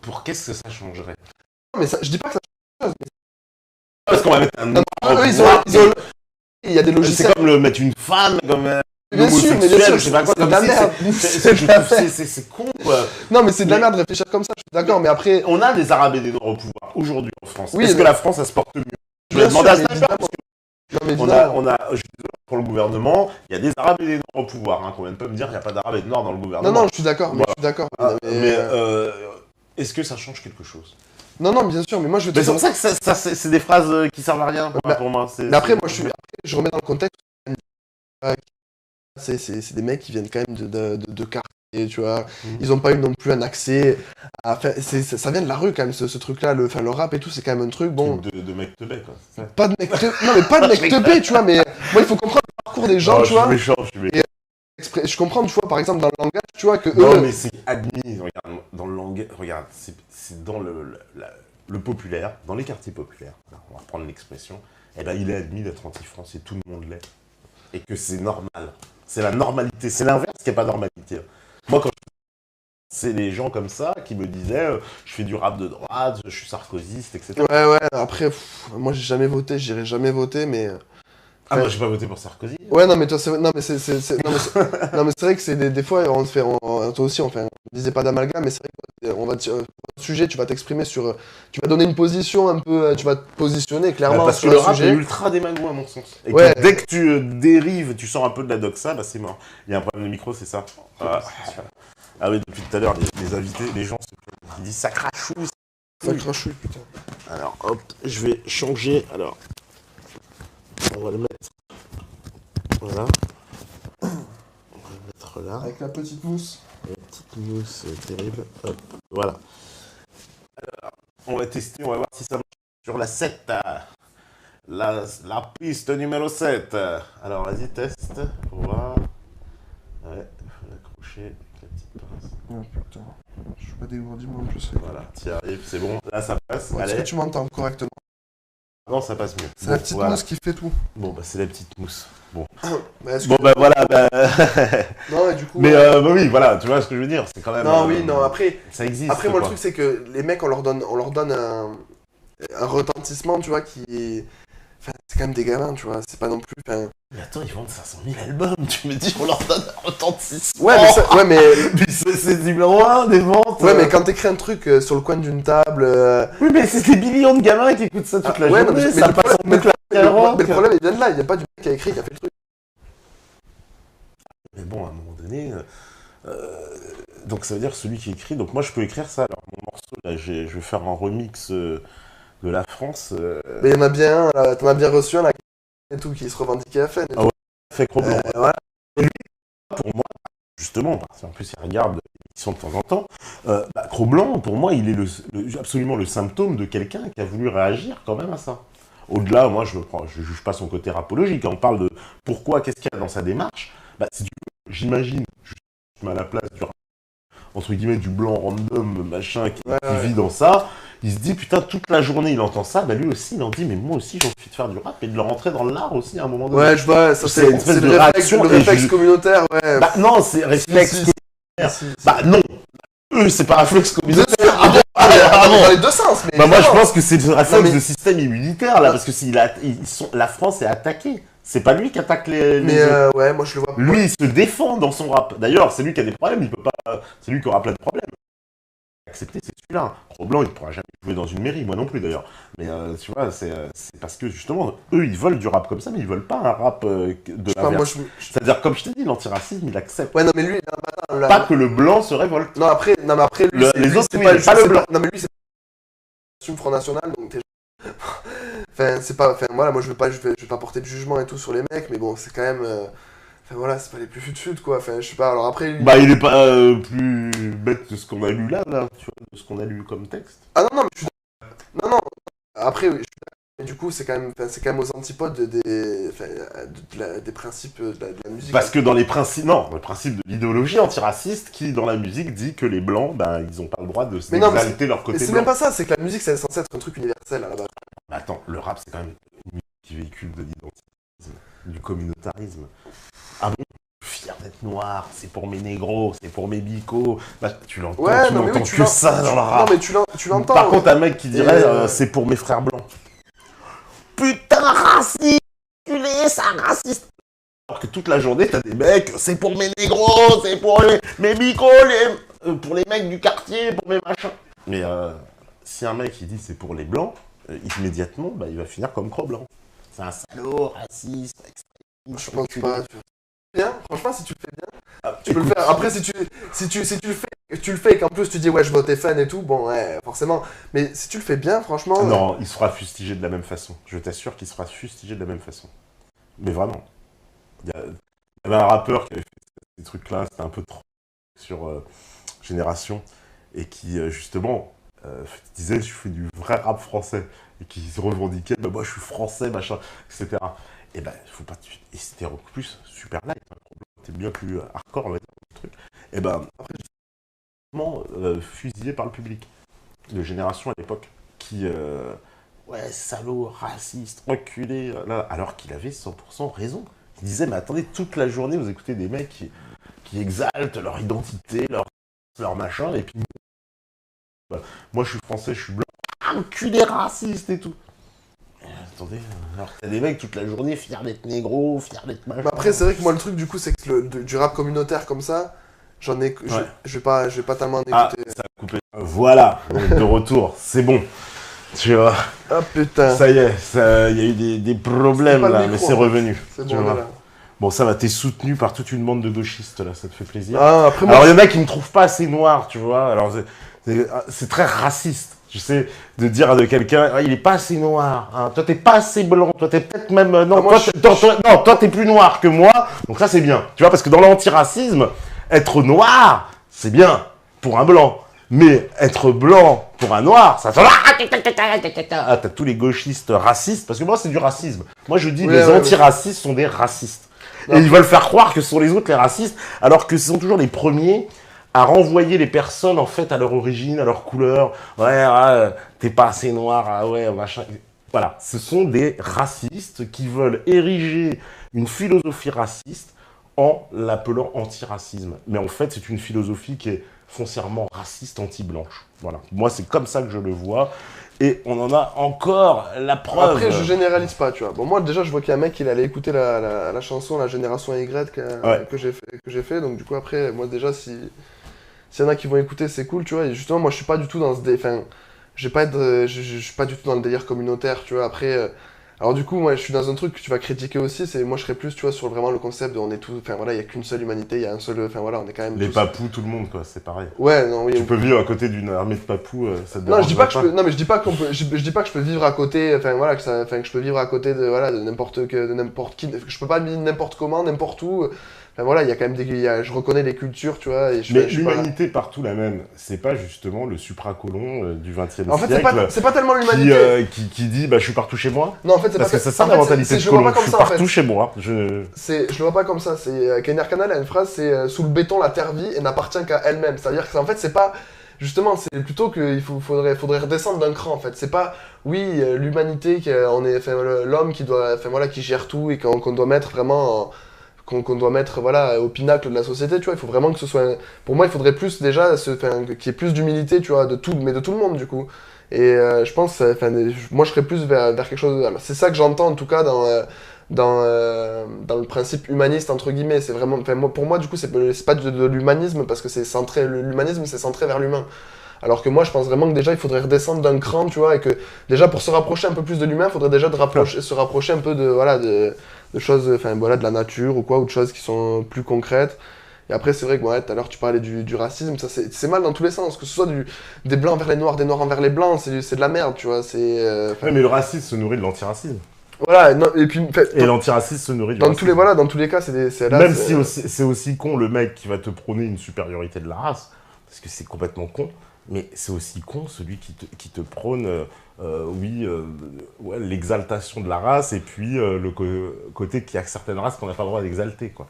Pour qu'est-ce que ça changerait? Non, mais ça, je dis pas que ça change. Parce qu'on va mettre un Noir au Eux, pouvoir. il y a des C'est logiciels. comme mettre une femme, comme Bien sûr, mais bien sûr, je sais pas quoi, c'est de comme la si merde. c'est- C'est de la merde. c'est con, quoi. Non, mais c'est de la Mais- merde de réfléchir comme ça, je suis d'accord, mais après. On a des Arabes et des Noirs au pouvoir aujourd'hui en France. Oui, Est-ce mais- que la France, elle se porte mieux? Je vais Bien demander à sûr, mais Sniper, évidemment. parce que Non, mais on évidemment. a, je suis désolé pour le gouvernement, il y a des Arabes et des Noirs au pouvoir. Hein, qu'on vient pas me dire qu'il n'y a pas d'Arabes et de Noirs dans le Non, gouvernement. non, je suis d'accord, mais Voilà. je suis d'accord. Ah, mais, mais est-ce que ça change quelque chose? Non, non, bien sûr, mais moi je veux Mais te c'est pour ça que c'est des phrases qui servent à rien Bah, pour moi. Mais après, moi je remets dans le contexte. C'est des mecs qui viennent quand même de quartier, tu vois. Ils ont pas eu non plus un accès à. Enfin, ça vient de la rue quand même, ce truc-là. Le rap et tout, c'est quand même un truc. Bon, de mec teubé, quoi. c'est ça. pas de mec teubé. Non, mais pas de mec teubé, tu vois. Mais moi, il faut comprendre le parcours des gens, Non, tu vois. je suis méchant. Je comprends, tu vois, par exemple, dans le langage, tu vois, que Non, eux. mais c'est admis. Regarde, dans le langage, regarde, c'est dans le populaire, dans les quartiers populaires, on va reprendre l'expression, eh ben, il est admis d'être anti-France et tout le monde l'est. Et que c'est normal. C'est la normalité. C'est l'inverse qui n'est pas normalité. Moi, quand c'est les gens comme ça qui me disaient je fais du rap de droite, je suis sarkozyste, etc. Ouais, après, moi j'ai jamais voté, j'irai jamais voter, mais. Ah, moi, j'ai pas voté pour Sarkozy. Ouais, non, mais toi, non, mais non, mais c'est vrai que c'est des fois, on se fait, toi aussi, on disait pas d'amalgame, mais c'est vrai que on va sur un sujet, tu vas t'exprimer sur, tu vas donner une position un peu, tu vas te positionner clairement Parce que sur le un rap sujet. est ultra démago, à mon sens. Et Ouais. que dès que tu dérives, tu sors un peu de la doxa, bah c'est mort. Il y a un problème de micro, c'est ça. Ah oui, depuis tout à l'heure, les invités, les gens se disent ça crachou. Ça crachouille, putain. Alors, hop, je vais changer. Alors, on va le mettre. Voilà. On va le mettre là. Avec la petite mousse. La petite mousse terrible. Hop, voilà. Alors, on va tester, on va voir si ça marche sur la 7. La piste numéro 7. Alors, vas-y, teste. Pour voir. Ouais, il faut l'accrocher avec la petite pince. Oh putain, je suis pas dégourdi moi en plus. Voilà, tu y arrives, c'est bon. Là, ça passe. Est-ce Allez. que tu m'entends correctement? Non, ça passe mieux. C'est la petite mousse qui fait tout. Bon, bah, c'est la petite mousse. Bon. Mais est-ce Bon, que- bah, voilà. Bah... Non, et du coup. Mais bah oui, voilà, tu vois ce que je veux dire. C'est quand même. Non, oui, non, après. Ça existe. Après, moi, le quoi. truc, c'est que les mecs, on leur donne un retentissement, tu vois, qui. Enfin, c'est quand même des gamins, tu vois, c'est pas non plus. Enfin... Mais attends, ils vendent 500 000 albums, tu me dis, on leur donne un retentissement. Ouais, mais, ouais, mais. Puis c'est numéro 1 des ventes. Ouais, mais quand t'écris un truc sur le coin d'une table. Oui, mais c'est des millions de gamins qui écoutent ça toute la ouais, journée. mais Ça le passe en problème- boucle à mais rock. le problème, il vient de là, il n'y a pas du mec qui a écrit, qui a fait le truc. Mais bon, à un moment donné. Donc ça veut dire celui qui écrit. Donc moi, je peux écrire ça. Alors, mon morceau, là, je vais faire un remix de la France. Mais il y en a bien un, là, t'en as bien reçu un, là, et tout, qui se revendiquait FN. Et Ah ouais, fait Cro-Blanc. voilà. Pour moi, justement, parce qu'en plus, il regarde l'émission de temps en temps, Cro-Blanc, pour moi, il est absolument le symptôme de quelqu'un qui a voulu réagir quand même à ça. Au-delà, moi, je juge pas son côté rapologique. On parle de pourquoi, qu'est-ce qu'il y a dans sa démarche. Si tu veux, j'imagine, je me mets à la place du entre guillemets du blanc random, machin, qui vit dans ça, il se dit, putain, toute la journée, il entend ça, lui aussi, il en dit, mais moi aussi, j'ai envie de faire du rap et de le rentrer dans l'art aussi, à un moment donné. Ouais, je vois, ça c'est une espèce de réaction. Le réflexe communautaire, ouais. Non, c'est réflexe communautaire. Non, eux, c'est pas réflexe communautaire. Dans les deux sens, mais... moi, je pense que c'est le réflexe de système immunitaire, là, parce que la France est attaquée. C'est pas lui qui attaque les ouais, moi je le vois. Lui, il se défend dans son rap. D'ailleurs, c'est lui qui a des problèmes, il peut pas... C'est lui qui aura plein de problèmes. Accepter, c'est celui-là. Cro-Blanc, il ne pourra jamais jouer dans une mairie, moi non plus d'ailleurs. Mais tu vois, c'est parce que justement, eux, ils veulent du rap comme ça, mais ils veulent pas un rap de la verse. C'est-à-dire, comme je t'ai dit, l'antiracisme, il accepte. Ouais, non, mais lui, il est un bâtard. Pas que le blanc se révolte. Non, après, lui, les autres, c'est pas le blanc. Non, mais lui, c'est un Front National, donc t'es... Enfin, c'est pas... Enfin, voilà, moi, je vais pas porter de jugement et tout sur les mecs, mais bon, c'est quand même... Enfin, voilà, c'est pas les plus fut-fut, quoi. Enfin, je sais pas, alors après... Lui... il est pas plus bête de ce qu'on a lu là, tu vois, de ce qu'on a lu comme texte. Ah non, mais je suis... Non, après, je suis... Mais du coup, c'est quand même aux antipodes des principes de la musique. Parce que dans les principes, le principe de l'idéologie antiraciste qui, dans la musique, dit que les blancs, ils ont pas le droit de s'exalter leur côté blanc. Mais c'est même pas ça, c'est que la musique, c'est censé être un truc universel à la base. Mais attends, le rap, c'est quand même une musique qui véhicule de l'identitisme, du communautarisme. Ah bon, fier d'être noir, c'est pour mes négros, c'est pour mes bicos. Tu l'entends, tu n'entends que ça dans le rap. Non, mais tu l'entends. Par contre, un mec qui dirait, c'est pour mes frères blancs. Putain, raciste, ça raciste. Alors que toute la journée, t'as des mecs, c'est pour mes négros, c'est pour mes bicos, pour les mecs du quartier, pour mes machins. Mais si un mec il dit c'est pour les blancs, immédiatement, il va finir comme Cro-Blanc. C'est un salaud, raciste, extrême. Je pense pas. Bien, franchement, si tu le fais bien, tu peux le faire. Après, si tu le fais et qu'en plus tu dis ouais, je vote FN et tout, bon, ouais, forcément. Mais si tu le fais bien, franchement. Non, il sera fustigé de la même façon. Je t'assure qu'il sera fustigé de la même façon. Mais vraiment. Il y avait un rappeur qui avait fait ces trucs-là, c'était un peu trop sur Génération, et qui, justement, disait je fais du vrai rap français, et qui se revendiquait, moi je suis français, machin, etc. Et faut pas... Et c'était en plus super light, c'était bien plus hardcore, on va dire, le truc. Et après, justement, fusillé par le public de Génération à l'époque, qui... ouais, salaud, raciste, reculé, là, alors qu'il avait 100% raison. Il disait, mais attendez, toute la journée, vous écoutez des mecs qui exaltent leur identité, leur machin, et puis... moi, je suis français, je suis blanc, enculé raciste et tout. Attendez, alors t'as des mecs toute la journée fiers d'être négro, fiers d'être machin. Après, c'est vrai que moi, le truc, du coup, c'est que du rap communautaire comme ça, j'en ai... Ouais. Je vais pas tellement en écouter. Ah, ça a coupé. Voilà, donc de retour, c'est bon. Tu vois. Ah putain. Ça y est, il y a eu des problèmes là, micro, mais c'est revenu. C'est bon, là. Bon, ça va, t'es soutenu par toute une bande de gauchistes là, ça te fait plaisir. Ah, après, alors, il y en a qui me trouvent pas assez noir, tu vois. Alors, c'est très raciste, tu sais, de dire de quelqu'un, il est pas assez noir. Hein. Toi, t'es pas assez blanc. Toi, t'es peut-être même. Non, toi, t'es plus noir que moi. Donc, ça, c'est bien. Tu vois, parce que dans l'antiracisme, être noir, c'est bien pour un blanc. Mais être blanc pour un noir, ça fait... Ah, t'as tous les gauchistes racistes, parce que moi, c'est du racisme. Moi, je dis, les antiracistes sont des racistes. Et ils veulent faire croire que ce sont les autres les racistes, alors que ce sont toujours les premiers à renvoyer les personnes, en fait, à leur origine, à leur couleur. Ouais, t'es pas assez noir, ah ouais, machin... Voilà, ce sont des racistes qui veulent ériger une philosophie raciste en l'appelant antiracisme. Mais en fait, c'est une philosophie qui est foncièrement raciste, anti-blanche. Voilà. Moi, c'est comme ça que je le vois. Et on en a encore la preuve. Après, je généralise pas, tu vois. Bon, moi, déjà, je vois qu'il y a un mec, il allait écouter la chanson, la Génération Y que j'ai fait. Donc, du coup, après, moi, déjà, s'il y en a qui vont écouter, c'est cool, tu vois. Et justement, moi, je suis pas du tout dans ce... Enfin, je suis pas du tout dans le délire communautaire, tu vois. Après, Alors du coup, moi, je suis dans un truc que tu vas critiquer aussi, c'est moi je serais plus, tu vois, sur vraiment le concept de on est tous, enfin voilà, il y a qu'une seule humanité, il y a un seul, enfin voilà, on est quand même Les tous... papous, tout le monde, quoi, c'est pareil. Ouais, non, oui. Tu peux vivre à côté d'une armée de papous, ça te Non, je dis pas que dérangerait je peux, non, mais je dis pas qu'on peut, je dis pas que je peux vivre à côté, enfin voilà, que je peux vivre à côté de, voilà, de n'importe qui, je peux pas vivre n'importe comment, n'importe où. Enfin voilà, il y a quand même je reconnais les cultures, tu vois, et Mais je suis pas... l'humanité partout la même, c'est pas justement le supracolon du XXe En fait, siècle c'est pas tellement l'humanité. qui dit bah je suis partout chez moi. Non, en fait, c'est Parce pas que c'est ça en la fait, mentalité de je le vois colon, pas comme je suis ça, en fait. partout chez moi. Je le vois pas comme ça. C'est Kenner Canal a une phrase, c'est sous le béton la terre vit et n'appartient qu'à elle-même. C'est-à-dire que en fait c'est pas justement, c'est plutôt qu'il faudrait redescendre d'un cran en fait. C'est pas oui l'humanité on est enfin, l'homme qui doit enfin voilà qui gère tout et qu'on doit mettre vraiment qu'on doit mettre voilà au pinacle de la société, tu vois. Il faut vraiment que ce soit pour moi il faudrait plus déjà qu'il y ait plus d'humilité, tu vois, de tout mais de tout le monde du coup. Et je pense enfin moi je serais plus vers quelque chose c'est ça que j'entends en tout cas dans le principe humaniste entre guillemets. C'est vraiment enfin, pour moi du coup c'est pas de l'humanisme parce que c'est centré l'humanisme c'est centré vers l'humain, alors que moi je pense vraiment que déjà il faudrait redescendre d'un cran, tu vois, et que déjà pour se rapprocher un peu plus de l'humain il faudrait déjà se rapprocher un peu de voilà de choses enfin voilà de la nature ou quoi, ou de choses qui sont plus concrètes. Et après c'est vrai que ouais, tout à l'heure tu parlais du racisme, ça c'est mal dans tous les sens, que ce soit des blancs envers les noirs, des noirs envers les blancs, c'est de la merde, tu vois, c'est Ouais, mais le racisme se nourrit de l'antiracisme. voilà, non, et puis Et l'antiracisme se nourrit du dans racisme. dans tous les cas, c'est là. Même si c'est aussi con le mec qui va te prôner une supériorité de la race, parce que c'est complètement con, mais c'est aussi con celui qui te prône, ouais, l'exaltation de la race, et puis côté qu'il y a certaines races qu'on n'a pas le droit d'exalter, quoi.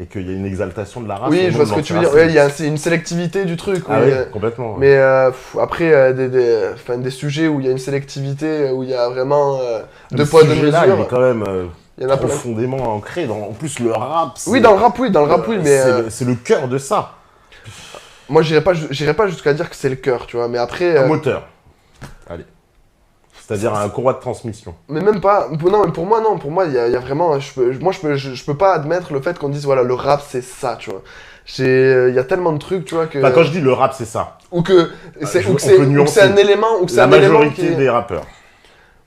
Et qu'il y a une exaltation de la race. Oui, je vois ce que tu veux dire. Ouais, il y a une sélectivité du truc. Ah oui, oui, complètement. Mais après, des sujets où il y a une sélectivité, où il y a vraiment deux poids, deux mesures. Il est quand même Il y en a plein. profondément ancré. En plus, le rap. Oui, dans le rap, oui, mais. C'est le cœur de ça. Moi, j'irais pas jusqu'à dire que c'est le cœur, tu vois. Mais après. Un moteur. Allez. C'est-à-dire un courroie de transmission. Mais même pas. Non, mais pour moi, non. Pour moi, il y a vraiment. Je peux pas admettre le fait qu'on dise, voilà, le rap, c'est ça, tu vois. Il y a tellement de trucs, tu vois, que. Enfin, quand je dis le rap, c'est ça. Ou que c'est un élément. Ou que c'est La un élément majorité des rappeurs.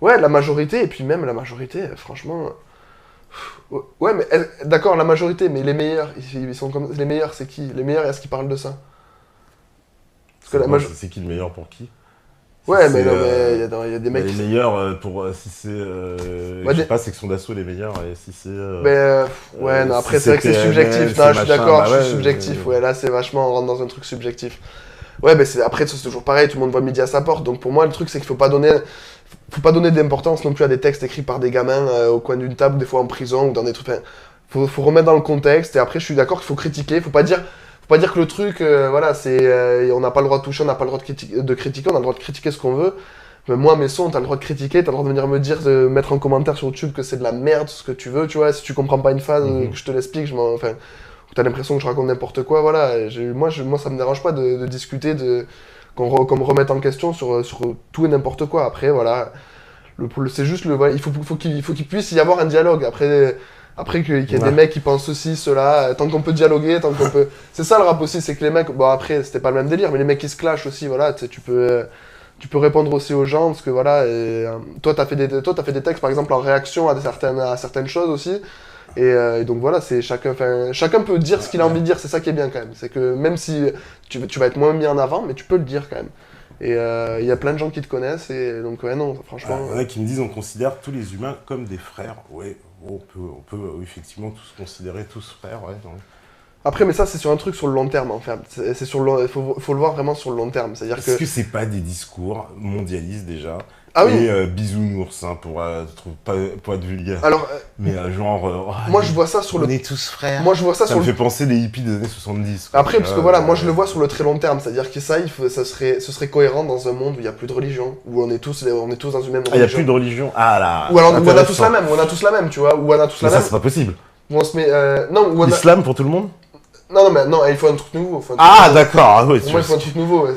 Ouais, la majorité, et puis même la majorité, franchement. Ouais, mais d'accord, la majorité, mais les meilleurs, ils sont comme. Les meilleurs, c'est qui? Les meilleurs, est-ce qu'ils parlent de ça? Parce que C'est qui le meilleur pour qui? Ouais, mais non, mais il y a des mecs. Les meilleurs, si c'est. Je sais pas, section d'assaut, les meilleurs, et si c'est. Ouais, non, après, si c'est vrai que c'est PNL, subjectif. c'est Non, je suis machin, d'accord, bah je ouais, suis subjectif. Ouais, là, c'est vachement, on rentre dans un truc subjectif. Ouais, mais après, c'est toujours pareil, tout le monde voit midi à sa porte. Donc pour moi, le truc, c'est qu'il faut pas donner d'importance non plus à des textes écrits par des gamins au coin d'une table, des fois en prison ou dans des trucs. Enfin, faut remettre dans le contexte. Et après, je suis d'accord qu'il faut critiquer. Faut pas dire que le truc, voilà, on n'a pas le droit de toucher, on n'a pas le droit de critiquer, on a le droit de critiquer ce qu'on veut. Mais moi, mes sons, t'as le droit de critiquer, t'as le droit de venir me dire, de mettre en commentaire sur YouTube que c'est de la merde, ce que tu veux, tu vois. Si tu comprends pas une phase, que je te l'explique, enfin, t'as l'impression que je raconte n'importe quoi, voilà. Moi, ça me dérange pas de discuter, qu'on me remette en question sur tout et n'importe quoi. Après, voilà, c'est juste voilà, il faut qu'il puisse y avoir un dialogue. Après qu'il y ait des mecs qui pensent ceci, cela, tant qu'on peut dialoguer, tant qu'on peut. C'est ça le rap aussi, c'est que les mecs, bon après c'était pas le même délire, mais les mecs qui se clashent aussi, voilà, tu sais, tu peux répondre aussi aux gens, parce que voilà, toi t'as fait des textes par exemple en réaction à certaines choses aussi, et donc voilà, c'est chacun peut dire ce qu'il a envie de dire, c'est ça qui est bien quand même, c'est que même si tu vas être moins mis en avant, mais tu peux le dire quand même. Et il y a plein de gens qui te connaissent, et donc ouais non, franchement... Il y en a qui me disent on considère tous les humains comme des frères, ouais, on peut effectivement tous considérer tous frères, ouais. Non. Après, mais ça, c'est sur un truc sur le long terme, en fait. Faut le voir vraiment sur le long terme. C'est-à-dire Est-ce que c'est pas des discours mondialistes déjà? Ah oui. Et bisounours, hein, pour pas être vulgaire. Alors, mais genre... moi, je vois ça sur on est tous frères. Moi, je vois ça me fait penser les hippies des années 70. Quoi. Après, parce que voilà, moi, je le vois sur le très long terme. C'est-à-dire que ce serait cohérent dans un monde où il n'y a plus de religion, où on est tous dans une même religion. Ah, il n'y a plus de religion? Ah là. Ou alors, où on a tous la même, tu vois. Où on a tous la mais même. Ça, c'est pas possible. Où on se met... non, où on L'islam pour tout le monde? Non, il faut un truc nouveau. D'accord. Ouais, pour moi, il faut un truc nouveau.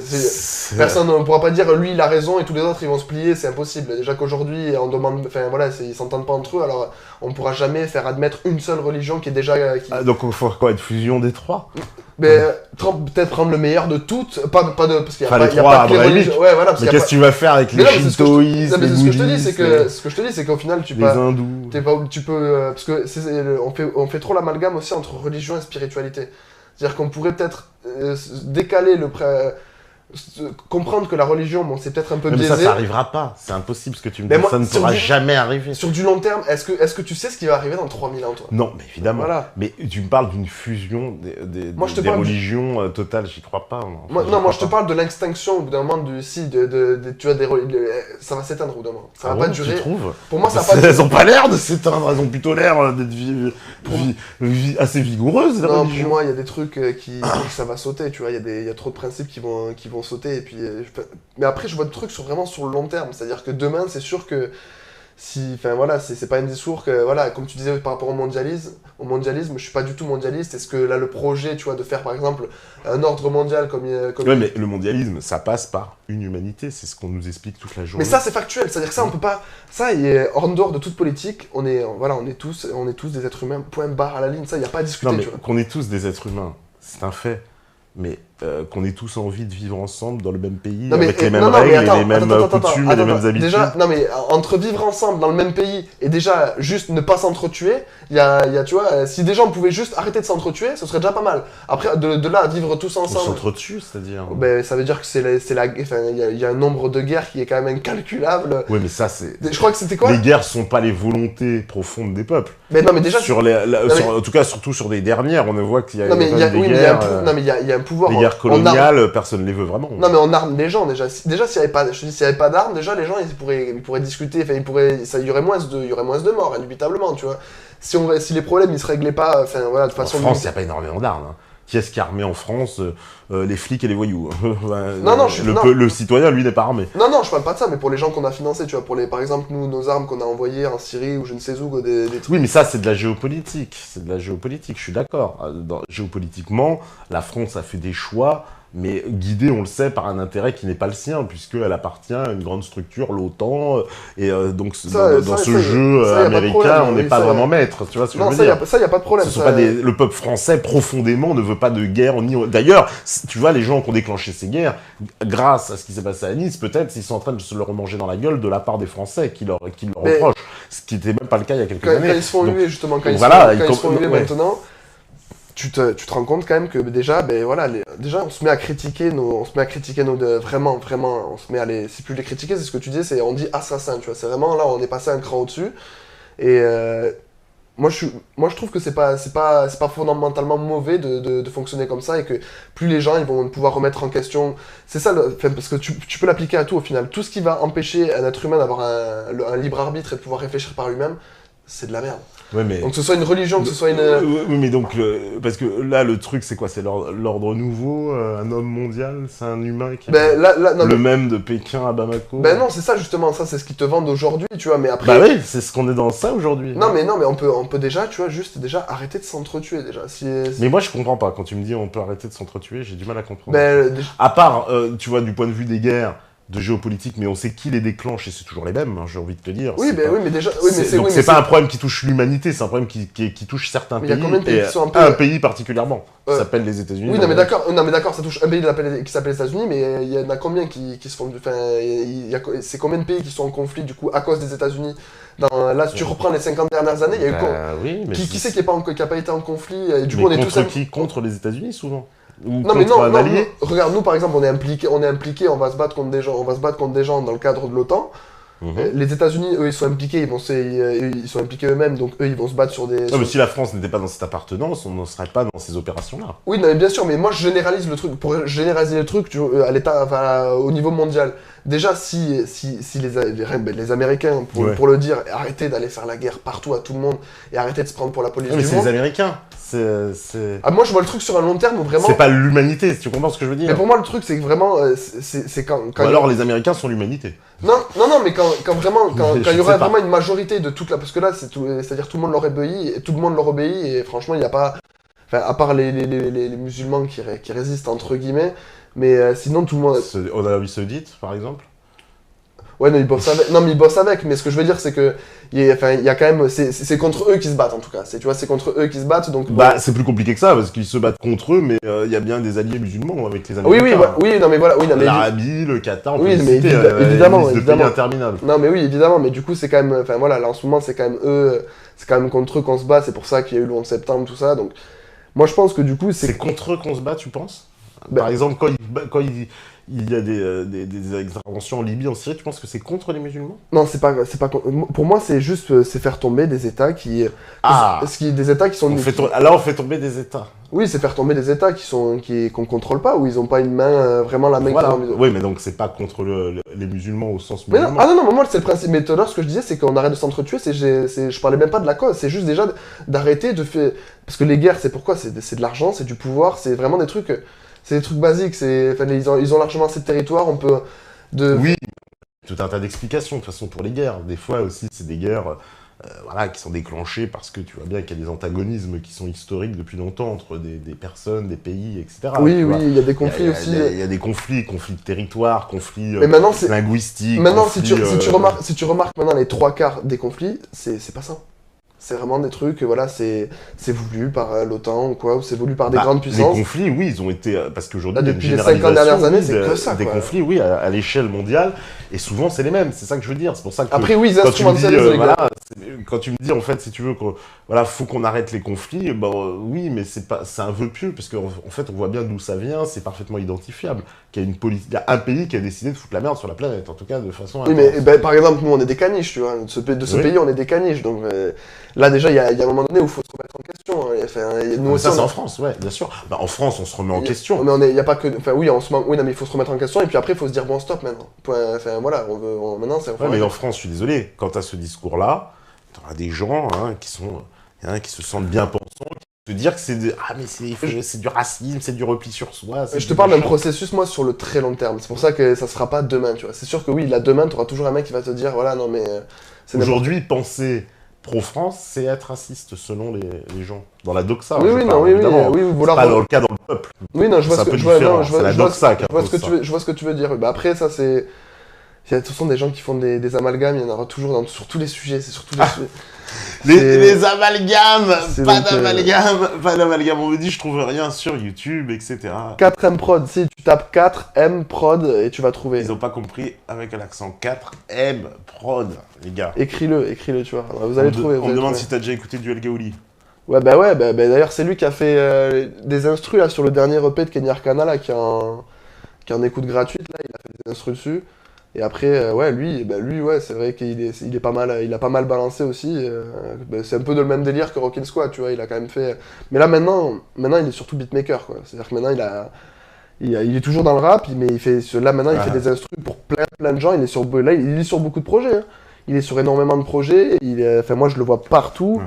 Personne ne pourra pas dire lui il a raison et tous les autres ils vont se plier, c'est impossible. Déjà qu'aujourd'hui, on demande, enfin voilà, ils s'entendent pas entre eux, alors on ne pourra jamais faire admettre une seule religion qui est déjà. Donc il faut quoi, une fusion des trois? Mais peut-être prendre le meilleur de toutes, pas de parce qu'il y a Enfin, pas, les il y a trois pas que les abrahamiques. religions. Ouais, voilà, parce Mais qu'il y a qu'est-ce que tu vas faire avec Mais les non, mais c'est ce que je te- shintoïstes, non, mais les ce que je te dis, c'est bouddhistes, que ce que je te dis, c'est qu'au final, les hindous? tu peux parce que on fait trop l'amalgame aussi entre religion et spiritualité. C'est-à-dire qu'on pourrait peut-être décaler comprendre que la religion, bon, c'est peut-être un peu Mais biaisé. ça arrivera pas. C'est impossible ce que tu me Mais dis. moi, Ça ne sur pourra du- jamais arriver. Sur du long terme, est-ce que tu sais ce qui va arriver dans 3000 ans, toi? Non, mais évidemment. Voilà. Mais tu me parles d'une fusion Moi, je te des parle religions totales, j'y crois pas. Moi, je te parle de l'extinction au bout d'un moment tu vois, ça va s'éteindre au bout d'un moment. Ça va pas durer. Tu trouves? Pour moi, ça va pas Elles durer. ont pas l'air de s'éteindre, elles ont plutôt l'air d'être assez vigoureuses, les Non, pour religions. moi, il y a des trucs ça va sauter, tu vois. Il y a trop de principes qui vont sauter. Et puis, mais après, je vois des trucs vraiment sur le long terme. C'est-à-dire que demain, c'est sûr que enfin voilà, c'est pas un discours que, voilà, comme tu disais par rapport au mondialisme, je suis pas du tout mondialiste. Est-ce que là, le projet, tu vois, de faire par exemple un ordre mondial comme Ouais, mais le mondialisme, ça passe par une humanité, c'est ce qu'on nous explique toute la journée. Mais ça, c'est factuel, c'est-à-dire que ça, on peut pas. Ça, il est en dehors de toute politique, on est tous des êtres humains, point barre à la ligne, ça, il n'y a pas à discuter, Non, mais tu vois. qu'on est tous des êtres humains, c'est un fait. Mais qu'on ait tous envie de vivre ensemble dans le même pays, Non, mais, avec les mêmes non, non, mais règles, attends, et les mêmes coutumes et les mêmes habitudes. Déjà, non, mais entre vivre ensemble dans le même pays et déjà juste ne pas s'entretuer, il y a, tu vois, si déjà on pouvait juste arrêter de s'entretuer, ce serait déjà pas mal. Après, de là à vivre tous On ensemble. s'entretue, c'est-à-dire. Ben, ça veut dire que enfin, il y a un nombre de guerres qui est quand même incalculable. Oui, mais ça, c'est. Je crois que c'était quoi? Les guerres sont pas les volontés profondes des peuples. Mais non, mais déjà. En tout cas, surtout sur des dernières, on voit qu'il y a Non, mais il y a, des oui, mais guerres. il y a un pouvoir. Les guerres coloniales, personne ne les veut vraiment. Non, mais on arme les gens déjà. Déjà, s'il n'y avait pas, je te dis, s'il y avait pas d'armes, déjà les gens ils pourraient discuter. Enfin, il y aurait moins de morts, indubitablement, tu vois. Si les problèmes ils se réglaient pas, enfin voilà, de façon. En France, il n'y a pas énormément d'armes. Hein. Qui est-ce qui est armé en France? Les flics et les voyous. Non, le citoyen, lui, n'est pas armé. Non, je parle pas de ça, mais pour les gens qu'on a financés, tu vois, par exemple, nos armes qu'on a envoyées en Syrie ou je ne sais où, des trucs. Oui, mais ça, c'est de la géopolitique. Je suis d'accord. Géopolitiquement, la France a fait des choix, mais guidée, on le sait, par un intérêt qui n'est pas le sien, puisqu'elle appartient à une grande structure, l'OTAN, et donc dans ce jeu américain, on n'est pas vraiment maître, tu vois ce que je veux dire. Ça, il n'y a pas de problème. Le peuple français, profondément, ne veut pas de guerre. D'ailleurs, tu vois, les gens qui ont déclenché ces guerres, grâce à ce qui s'est passé à Nice, peut-être, ils sont en train de se le remanger dans la gueule de la part des Français qui leur reprochent, ce qui n'était même pas le cas il y a quelques années. Quand ils se font huer, justement, quand ils se font huer maintenant... Tu te rends compte quand même que déjà, ben voilà, déjà on se met à critiquer vraiment, on se met à c'est plus les critiquer, c'est ce que tu dis, on dit assassin, tu vois, c'est vraiment là on est passé un cran au-dessus. Et moi je trouve que c'est pas fondamentalement mauvais de fonctionner comme ça et que plus les gens ils vont pouvoir remettre en question, c'est ça, parce que tu peux l'appliquer à tout au final. Tout ce qui va empêcher un être humain d'avoir un libre arbitre et de pouvoir réfléchir par lui-même, c'est de la merde. Ouais, mais... Donc que ce soit une religion, que ce soit une... Oui, mais donc, parce que là, le truc, c'est quoi? C'est l'ordre nouveau, un homme mondial? C'est un humain qui est même de Pékin à Bamako? Ben non, c'est ça justement, ça c'est ce qu'ils te vendent aujourd'hui, tu vois, mais après... Bah oui, c'est ce qu'on est dans ça aujourd'hui. Non, mais on peut déjà, tu vois, déjà arrêter de s'entretuer, déjà. Mais moi, je comprends pas. Quand tu me dis on peut arrêter de s'entretuer, j'ai du mal à comprendre. À part, tu vois, du point de vue des guerres, de géopolitique, mais on sait qui les déclenche et c'est toujours les mêmes, hein, j'ai envie de te dire. Oui, mais déjà... donc c'est pas un problème qui touche l'humanité, c'est un problème qui touche certains pays, il y a combien de pays qui sont un pays particulièrement, qui s'appelle les États-Unis. Oui, non mais d'accord, ça touche un pays qui s'appelle les États-Unis, mais il y en a combien qui se font... Enfin, c'est combien de pays qui sont en conflit, du coup, à cause des États-Unis? Là, si tu reprends les 50 dernières années, il y a eu... Qui c'est qui a pas été en conflit et du coup, on est tous... Contre les États-Unis, souvent. Non, regarde, nous par exemple, on est impliqué, on va se battre contre des gens dans le cadre de l'OTAN. Les États-Unis, eux, ils sont impliqués, ils sont impliqués eux-mêmes, donc eux, ils vont se battre sur des... mais si la France n'était pas dans cette appartenance, on ne serait pas dans ces opérations-là. Oui, non, mais bien sûr, mais moi, je généralise le truc, pour généraliser le truc à l'état, au niveau mondial. Déjà, si les Américains, pour le dire, arrêtaient d'aller faire la guerre partout à tout le monde, et arrêtaient de se prendre pour la police du monde... Mais c'est les Américains. moi, je vois le truc sur un long terme où vraiment... C'est pas l'humanité, si tu comprends ce que je veux dire. Mais pour moi, le truc, c'est que vraiment, c'est quand alors, les Américains sont l'humanité. Non, mais quand il y aurait vraiment une majorité de toute la... Parce que là, c'est-à-dire tout le monde leur obéit, et franchement, il n'y a pas... Enfin, à part les musulmans qui résistent, entre guillemets, mais sinon, tout le monde... En Arabie Saoudite, par exemple? Ouais, non, ils bossent avec. Non, mais ils bossent avec. Mais ce que je veux dire, c'est que il y a quand même. C'est contre eux qui se battent en tout cas. Tu vois, c'est contre eux qui se battent. Donc. Bah, c'est plus compliqué que ça parce qu'ils se battent contre eux, mais il y a bien des alliés musulmans avec les Oui, Américains. oui, non, mais voilà. Oui, non, mais L'Arabie, le Qatar, on peut oui, les mais citer, évidemment, une liste de pays évidemment. interminable. Non, mais oui, évidemment. Mais du coup, c'est quand même. Enfin, voilà, là en ce moment, c'est quand même eux. C'est quand même contre eux qu'on se bat. C'est pour ça qu'il y a eu le 11 septembre, tout ça. Donc, moi, je pense que du coup, C'est contre eux qu'on se bat, tu penses? Ben- Par exemple, quand il y a des interventions en Libye, en Syrie, tu penses que c'est contre les musulmans? Non, c'est pas. Pour moi, c'est juste. C'est faire tomber des États qui. Ah, Des États qui sont. là, on fait tomber des États. Oui, c'est faire tomber des États qu'on contrôle pas, où ils ont pas une main, vraiment la main Voilà. qui est dans- Oui, mais donc c'est pas contre les musulmans au sens Mais non, musulman. ah non, moi c'est le principe. Mais tout à l'heure, ce que je disais, c'est qu'on arrête de s'entretuer. Je parlais même pas de la cause, c'est juste déjà d'arrêter de faire. Parce que les guerres, c'est pourquoi? C'est de l'argent, c'est du pouvoir, c'est vraiment des trucs. C'est des trucs basiques. Enfin, ils ont largement assez de territoire, on peut. Oui, tout un tas d'explications, de toute façon, pour les guerres. Des fois aussi, c'est des guerres voilà, qui sont déclenchées parce que tu vois bien qu'il y a des antagonismes qui sont historiques depuis longtemps entre des personnes, des pays, etc. Oui, tu vois. il y a des conflits aussi. Il y a des conflits de territoire, conflits Mais maintenant, c'est. linguistiques. Maintenant, conflits, si tu remarques maintenant les trois quarts des conflits, c'est pas ça. C'est vraiment des trucs, voilà, c'est voulu par l'OTAN ou quoi, ou c'est voulu par des grandes puissances. Les conflits, oui, ils ont été. Parce qu'aujourd'hui, Là, il y a une depuis les 50 généralisation dernières années, oui, c'est que ça, des quoi. conflits, oui, à l'échelle mondiale. Et souvent, c'est les mêmes. C'est ça que je veux dire. C'est pour ça que. Après, oui, ils quand tu me dis, instrumentalisent les voilà, quand tu me dis, en fait, si tu veux, voilà, faut qu'on arrête les conflits, oui, mais c'est un vœu pieux, parce qu'en fait, on voit bien d'où ça vient, c'est parfaitement identifiable. Il y a un pays qui a décidé de foutre la merde sur la planète, en tout cas, de façon Oui, mais par exemple, nous, on est des caniches, tu vois. De ce Oui. pays, on est des caniches. Donc là, déjà, il y a un moment donné où il faut se remettre en question. Hein. Enfin, nous Mais aussi, ça, c'est on a- en France, ouais, bien sûr. Bah, en France, on se remet en question. Mais il y a pas que. Enfin, oui, en ce moment, oui, non, mais il faut se remettre en question. Et puis après, il faut se dire, bon, stop maintenant. Enfin, voilà, maintenant, c'est. Ouais, mais en France, je suis désolé, quand tu as ce discours-là, tu auras des gens qui se sentent bien pensants, qui te dire que c'est du racisme, c'est du repli sur soi. Je te parle d'un processus, moi, sur le très long terme. C'est pour ça que ça se fera pas demain, tu vois. C'est sûr que oui, là, demain, tu auras toujours un mec qui va te dire, voilà, non, mais. C'est Aujourd'hui, penser pro-France, c'est être raciste selon les gens. Dans la doxa, Oui, je oui, parle, non, oui, évidemment. oui, C'est vouloir. pas dans le cas dans le peuple. Oui, non, je vois C'est ce un que peu je vois, différent, non, je vois, c'est la je vois doxa ce- qui je vois ce que impose tu veux, je vois ce que tu veux dire. Bah après, ça c'est. Il y a de toute façon des gens qui font des amalgames, il y en aura toujours sur tous les sujets, c'est sur tous les sujets. Les amalgames, c'est pas donc, d'amalgame. On me dit je trouve rien sur YouTube, etc. 4M Prod, si tu tapes 4M Prod et tu vas trouver. Ils ont pas compris avec l'accent 4M prod, les gars. Écris-le, tu vois. Vous allez trouver. On me demande si t'as déjà écouté du El Gaouli. Ouais, d'ailleurs, c'est lui qui a fait des instrus là, sur le dernier EP de Kenny Arcana, là, qui est en écoute gratuite, là, il a fait des instrus dessus. Et après, ouais, lui, ouais, c'est vrai qu'il est pas mal, il a pas mal balancé aussi. C'est un peu de le même délire que Rockin' Squad, tu vois, il a quand même fait. Mais là, maintenant, il est surtout beatmaker, quoi. C'est-à-dire que maintenant, il est toujours dans le rap, mais maintenant, il fait des instrus pour plein de gens. Il est sur beaucoup de projets. Hein. Il est sur énormément de projets. Enfin, moi, je le vois partout.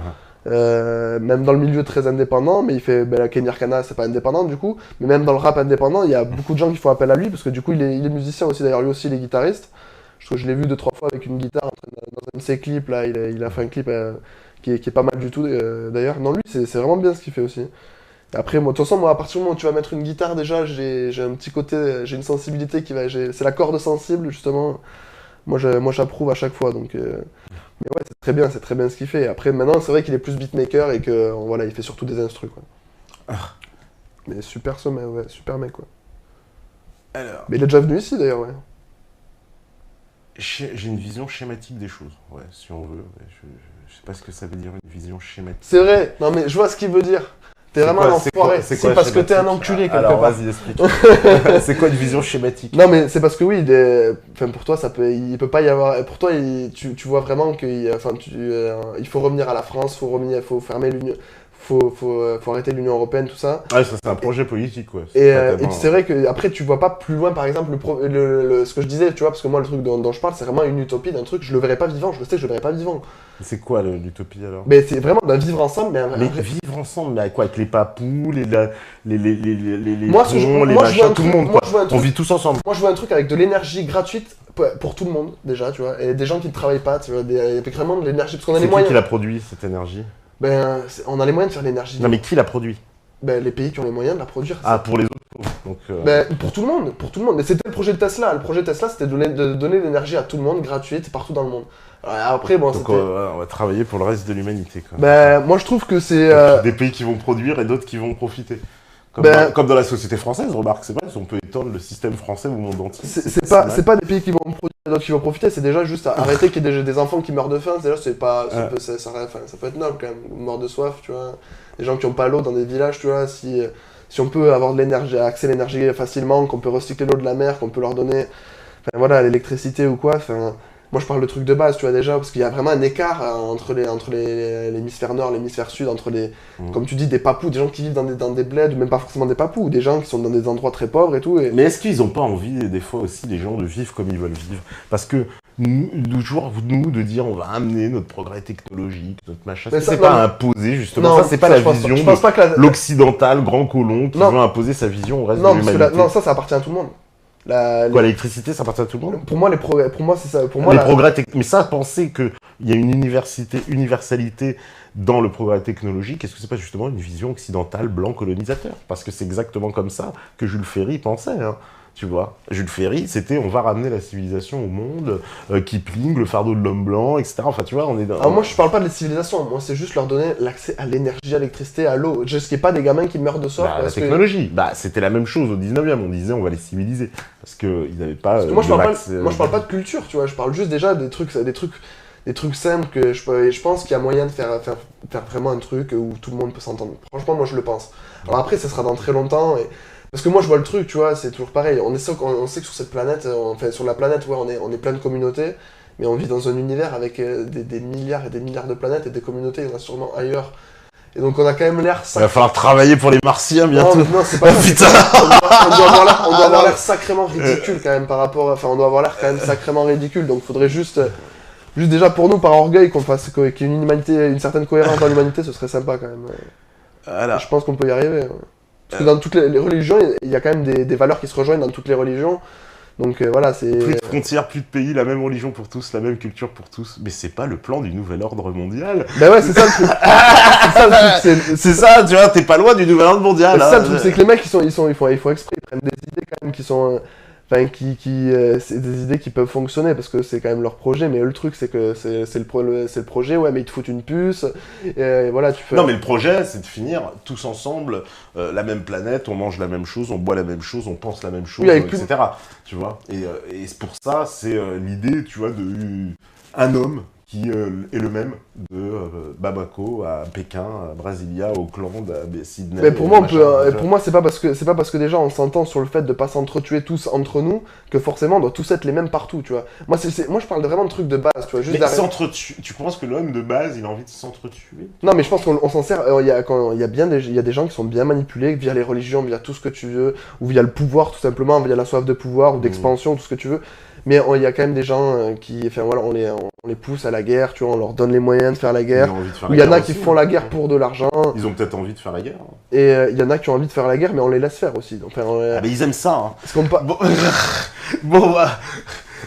Même dans le milieu très indépendant, mais il fait la Kenny Arcana, c'est pas indépendant du coup, mais même dans le rap indépendant, il y a beaucoup de gens qui font appel à lui parce que du coup il est musicien aussi, d'ailleurs lui aussi il est guitariste. Je l'ai vu 2-3 fois avec une guitare dans un de ses clips là, il a fait un clip qui est pas mal du tout d'ailleurs. Non, lui c'est vraiment bien ce qu'il fait aussi. Après, moi, de toute façon, à partir du moment où tu vas mettre une guitare, déjà j'ai un petit côté, j'ai une sensibilité c'est la corde sensible justement. Moi j'approuve à chaque fois donc. Mais ouais, c'est très bien ce qu'il fait. Après, maintenant, c'est vrai qu'il est plus beatmaker et que voilà, il fait surtout des instrus, quoi. Mais super sommet, ouais, super mec, quoi. Alors, Mais il est déjà venu ici, d'ailleurs, ouais. j'ai une vision schématique des choses, ouais, si on veut. Je sais pas ce que ça veut dire, une vision schématique. C'est vrai, non mais je vois ce qu'il veut dire. T'es vraiment un enfoiré. C'est parce que t'es un enculé, quelque Alors, part. vas-y, explique. C'est quoi une vision schématique? Non mais c'est parce que oui, enfin, pour toi, il peut pas y avoir... Pour toi, tu vois vraiment qu'il il faut revenir à la France, faut fermer l'Union... Faut arrêter l'Union Européenne, tout ça. Ouais, ça c'est un projet politique, ouais. Et c'est vrai que après tu vois pas plus loin, par exemple, ce que je disais, tu vois, parce que moi le truc dont je parle, c'est vraiment une utopie d'un truc, je le verrai pas vivant, je le sais que je le verrai pas vivant. C'est quoi l'utopie alors? Mais c'est vraiment d'un vivre ensemble, Mais vivre ensemble, mais avec quoi? Avec les papous, les moi, ponts, les moi, je vois machins, tout le monde, quoi. je vois un On truc, vit tous ensemble. moi je vois un truc avec de l'énergie gratuite pour tout le monde, déjà, tu vois, et des gens qui ne travaillent pas, tu vois, avec vraiment de l'énergie, parce qu'on a les C'est qui moyens. l'a produit, cette énergie? On a les moyens de faire l'énergie. Non, mais qui l'a produit? Les pays qui ont les moyens de la produire. Ah, pour les autres, trouve. Donc, Ben, pour tout le monde, pour tout le monde. Mais c'était le projet de Tesla. Le projet de Tesla, c'était de donner l'énergie à tout le monde, gratuite, partout dans le monde. Alors, après, bon, donc c'était... on va travailler pour le reste de l'humanité. Quoi. Ben, moi, je trouve que c'est... Donc, des pays qui vont produire et d'autres qui vont profiter. Comme dans la société française, remarque, c'est vrai, on peut étendre le système français au monde entier. C'est pas des pays qui vont produire et d'autres qui vont profiter, c'est déjà juste arrêter qu'il y ait des enfants qui meurent de faim, déjà, c'est pas... Ça peut être noble, quand même, mort de soif, tu vois. Des gens qui n'ont pas l'eau dans des villages, tu vois, si on peut avoir de l'énergie, accès à l'énergie facilement, qu'on peut recycler l'eau de la mer, qu'on peut leur donner, enfin voilà, l'électricité ou quoi, enfin... Moi, je parle de trucs de base, tu vois, déjà, parce qu'il y a vraiment un écart entre l'hémisphère nord et l'hémisphère sud, entre les, comme tu dis, des papous, des gens qui vivent dans des bleds, ou même pas forcément des papous, des gens qui sont dans des endroits très pauvres et tout. Mais est-ce qu'ils n'ont pas envie, des fois aussi, les gens, de vivre comme ils veulent vivre? Parce que nous, de dire on va amener notre progrès technologique, notre machin, c'est pas imposer, justement. Non, ça, c'est pas la vision de l'occidental, grand colon, qui veut imposer sa vision au reste de l'humanité. Non, ça appartient à tout le monde. L'électricité, ça appartient à tout le monde. Pour moi, c'est ça. Pour moi, mais ça, penser qu'il y a une universalité dans le progrès technologique, est-ce que c'est pas justement une vision occidentale, blanc, colonisateur? Parce que c'est exactement comme ça que Jules Ferry pensait, hein. Tu vois, Jules Ferry, c'était on va ramener la civilisation au monde, Kipling, le fardeau de l'homme blanc, etc. Enfin, tu vois, on est dans... Alors moi, je parle pas de la civilisation, moi, c'est juste leur donner l'accès à l'énergie, à l'électricité, à l'eau. Je risquais pas des gamins qui meurent de soif. La technologie, c'était la même chose au 19e, on disait on va les civiliser, parce qu'ils n'avaient pas... moi, je parle pas de culture, tu vois, je parle juste déjà des trucs simples que je pense qu'il y a moyen de faire vraiment un truc où tout le monde peut s'entendre. Franchement, moi, je le pense. Alors après, ça sera dans très longtemps, parce que moi je vois le truc, tu vois, c'est toujours pareil. On sait que sur cette planète, enfin sur la planète, ouais, on est plein de communautés, mais on vit dans un univers avec des milliards et des milliards de planètes et des communautés, il y en a sûrement ailleurs. Et donc on a quand même l'air... Il va falloir travailler pour les Martiens bientôt. Non, c'est pas ça. Putain. On doit avoir l'air sacrément ridicule quand même par rapport... Enfin, on doit avoir l'air quand même sacrément ridicule, donc faudrait juste déjà pour nous, par orgueil, qu'il y ait une certaine cohérence dans l'humanité, ce serait sympa quand même. Voilà. Je pense qu'on peut y arriver. Ouais. Parce que dans toutes les religions, il y a quand même des valeurs qui se rejoignent dans toutes les religions. Donc voilà, c'est... Plus de frontières, plus de pays, la même religion pour tous, la même culture pour tous. Mais c'est pas le plan du nouvel ordre mondial. Ben ouais, c'est ça le truc. C'est ça, tu vois, t'es pas loin du nouvel ordre mondial. C'est ça le truc, c'est que les mecs, ils font exprès, ils prennent des idées quand même qui sont... Enfin, c'est des idées qui peuvent fonctionner parce que c'est quand même leur projet, mais eux, le truc c'est que c'est le projet, ouais, mais ils te foutent une puce, et voilà, tu fais... Non, mais le projet, c'est de finir tous ensemble, la même planète, on mange la même chose, on boit la même chose, on pense la même chose, oui, etc. Tu vois, et pour ça, c'est l'idée, tu vois, un homme qui est le même de Bamako à Pékin, à Brasilia, Auckland, à Sydney. Mais pour moi, c'est pas parce que déjà on s'entend sur le fait de pas s'entretuer tous entre nous que forcément on doit tous être les mêmes partout, tu vois. Moi, je parle vraiment de trucs de base, tu vois. Juste mais tu penses que l'homme de base, il a envie de s'entretuer? Non, mais je pense qu'on s'en sert. Il y a des gens qui sont bien manipulés via les religions, via tout ce que tu veux, ou via le pouvoir tout simplement, via la soif de pouvoir ou d'expansion, tout ce que tu veux. Mais il y a quand même des gens qui, enfin voilà, on les pousse à la guerre, tu vois, on leur donne les moyens de faire la guerre. Il y en a qui font la guerre pour de l'argent. Ils ont peut-être envie de faire la guerre. Et il y en a qui ont envie de faire la guerre, mais on les laisse faire aussi. Enfin, mais ils aiment ça. Hein. Parce qu'on pas... Bon, bah...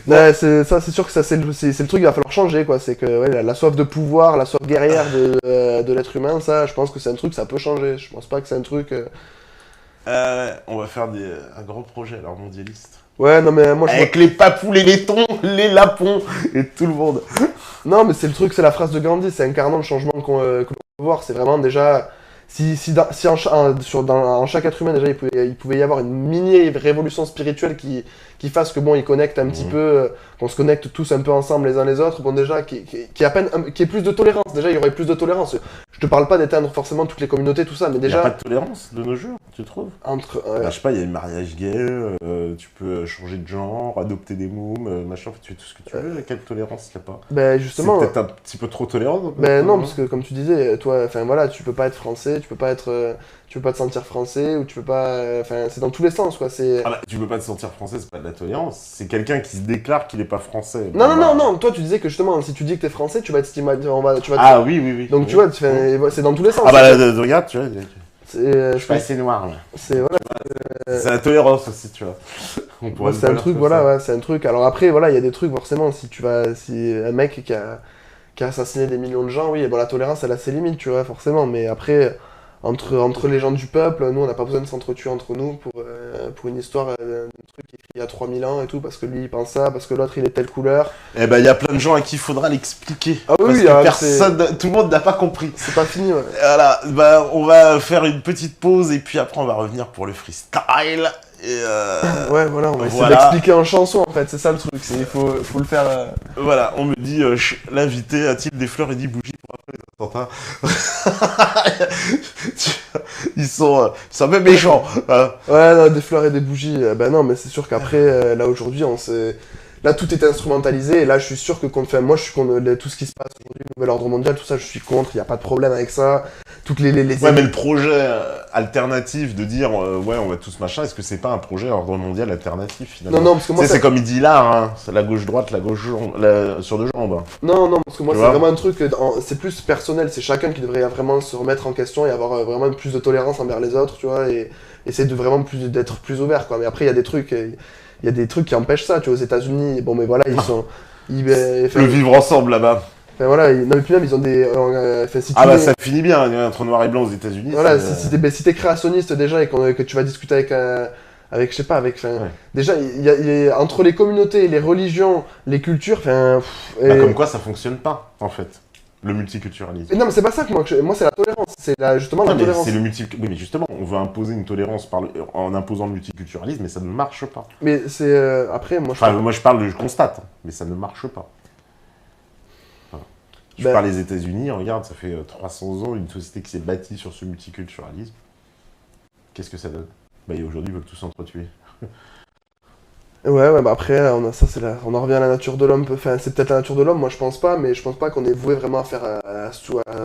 Ouais, c'est sûr que ça, c'est le truc qu'il va falloir changer, quoi. C'est que ouais, la soif de pouvoir, la soif guerrière de l'être humain, ça, je pense que c'est un truc, ça peut changer. Je pense pas que c'est un truc... on va faire un grand projet, alors, mondialiste. Ouais, non, mais moi... Avec les papous, les laitons, les lapons, et tout le monde. Non, mais c'est le truc, c'est la phrase de Gandhi, c'est incarnant le changement qu'on peut voir. C'est vraiment déjà... en chaque être humain, déjà, il pouvait y avoir une mini-révolution spirituelle qui fasse que, bon, ils connectent un petit peu, qu'on se connecte tous un peu ensemble les uns les autres, bon, déjà, qui ait plus de tolérance. Déjà, il y aurait plus de tolérance. Je te parle pas d'éteindre forcément toutes les communautés, tout ça, mais déjà... Il n'y a pas de tolérance de nos jours, tu trouves? Je sais pas, il y a le mariage gay, tu peux changer de genre, adopter des mômes, machin, tu fais tout ce que tu veux, quelle tolérance il n'y a pas? Ben, justement... C'est peut-être un petit peu trop tolérant. Ben non, parce que comme tu disais, toi, enfin voilà, tu peux pas être français, tu peux pas te sentir français, ou tu peux pas... Enfin, c'est dans tous les sens, quoi, c'est... Ah bah, tu peux pas te sentir français, c'est pas de la tolérance, c'est quelqu'un qui se déclare qu'il est pas français. Non, toi tu disais que justement, si tu dis que t'es français, tu vas être stigmatisé, oui. Donc tu vois, c'est dans tous les sens. Ah bah, regarde, tu vois, je suis pas assez noir, là. C'est, voilà... C'est la tolérance aussi, tu vois. C'est un truc, voilà, ouais, c'est un truc. Alors après, voilà, il y a des trucs, forcément, si un mec qui a assassiné des millions de gens, oui, bon, la tolérance, elle a ses limites, tu vois, forcément, mais après entre les gens du peuple. Nous, on n'a pas besoin de s'entretuer entre nous pour une histoire, un truc écrit il y a 3000 ans et tout, parce que lui, il pense ça, parce que l'autre, il est telle couleur. Eh ben, il y a plein de gens à qui il faudra l'expliquer. Ah oui, parce oui, que hein, personne, tout le monde n'a pas compris. c'est pas fini, ouais. Voilà, bah, on va faire une petite pause et puis après on va revenir pour le freestyle. Et Ouais, voilà, on va essayer voilà. d'expliquer en chanson, en fait, c'est ça le truc, il faut le faire... Voilà, on me dit, l'invité a-t-il des fleurs et des bougies pour après les attentats? Ils sont un peu méchants. Hein. Ouais, non, des fleurs et des bougies, bah non, mais c'est sûr qu'après, là, aujourd'hui, là, tout est instrumentalisé, et là, je suis sûr que moi, je suis contre tout ce qui se passe aujourd'hui, le nouvel ordre mondial, tout ça, je suis contre, il n'y a pas de problème avec ça. Toutes les Ouais, mais le projet alternatif de dire, ouais, on va tous machin, est-ce que c'est pas un projet ordre mondial alternatif, finalement? Non, non, parce que moi, c'est comme il dit là, hein, c'est la gauche-droite, sur deux jambes. Hein. Non, parce que moi, Tu c'est vois vraiment un truc, c'est plus personnel, c'est chacun qui devrait vraiment se remettre en question et avoir vraiment plus de tolérance envers les autres, tu vois, et essayer de vraiment d'être plus ouvert, quoi. Mais après, il y a des trucs qui empêchent ça, tu vois, aux États-Unis, bon, mais voilà, ils sont. Le vivre ensemble là-bas. Enfin, voilà, non, mais puis même, ils ont des. Si Ah bah ça finit bien, hein, entre noir et blanc aux États-Unis. Voilà, si t'es créationniste déjà et que tu vas discuter avec je sais pas, Ouais. déjà, entre les communautés, les religions, les cultures, enfin. Comme quoi ça fonctionne pas, en fait, le multiculturalisme. Mais non, mais c'est pas ça que moi, c'est la tolérance, justement la tolérance. C'est oui, mais justement, on veut imposer une tolérance en imposant le multiculturalisme, mais ça ne marche pas. Mais c'est. Après, moi, je constate, mais ça ne marche pas. Je parle des États-Unis, regarde, ça fait 300 ans, une société qui s'est bâtie sur ce multiculturalisme. Qu'est-ce que ça donne? Bah, et aujourd'hui, ils veulent tous s'entretuer. Ouais, bah après, on en revient à la nature de l'homme. Enfin, c'est peut-être la nature de l'homme, moi je pense pas, mais je pense pas qu'on est voué vraiment à faire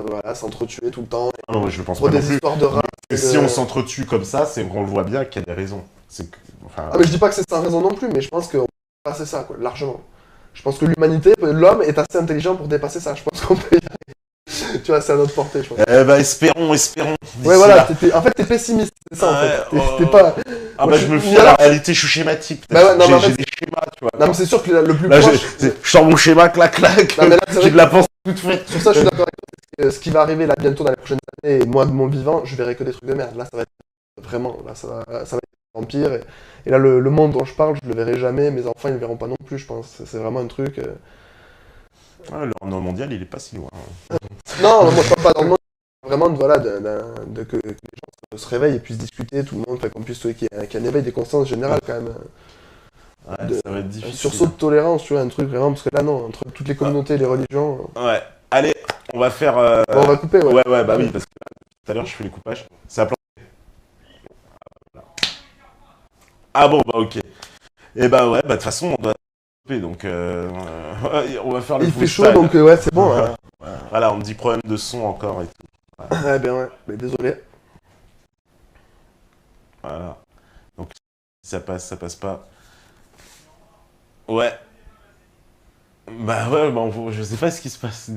voilà, s'entretuer tout le temps. Non, moi, je pense Pour pas non des plus. histoires de race. Si on s'entretue comme ça, c'est qu'on le voit bien qu'il y a des raisons. Ah, mais je dis pas que c'est sans raison non plus, mais je pense qu'on peut passer ça, quoi, largement. Je pense que l'homme est assez intelligent pour dépasser ça. Je pense qu'on peut y arriver. Tu vois, c'est à notre portée, je pense. Eh bah, espérons. Ouais, voilà, en fait, t'es pessimiste, c'est ça, en fait. T'es pas... Ah Moi, bah, je me fie à la réalité, je suis schématique. Bah ouais, non, mais en j'ai fait, des schémas, tu vois. Non, mais c'est sûr que le plus Là, proche... je sors mon schéma, clac, Non, mais là, c'est vrai j'ai de la pensée toute faite. Sur ça, je suis d'accord avec toi. Ce qui va arriver là bientôt dans les prochaines années, et moi de mon vivant, je verrai que des trucs de merde. Là, ça va être vraiment, là, ça va être un empire. Et là, le monde dont je parle, je le verrai jamais. Mes enfants, ils le verront pas non plus, je pense. C'est vraiment un truc. Ouais, l'ordre mondial, il est pas si loin. Non, moi, je parle pas dans le monde. Vraiment, voilà, que les gens se réveillent et puissent discuter, tout le monde, qu'on puisse qu'il y ait un éveil des consciences générales quand même. Ouais, ça va être difficile. Un sursaut de tolérance, tu vois, un truc vraiment, parce que là, non, entre toutes les communautés et les religions. Ouais, allez, on va faire. Bon, on va couper, ouais. Ouais, bah oui, parce que tout à l'heure, je fais les coupages. C'est à plan. Ah bon, bah ok. Et bah ouais, bah de toute façon, on doit couper, donc on va faire le Il fait chaud, freestyle. donc ouais, c'est bon. Hein. Voilà, on me dit problème de son encore et tout. Ouais, ben ouais, mais désolé. Voilà. Donc, si ça passe pas. Ouais. Bah ouais, bah je sais pas ce qui se passe.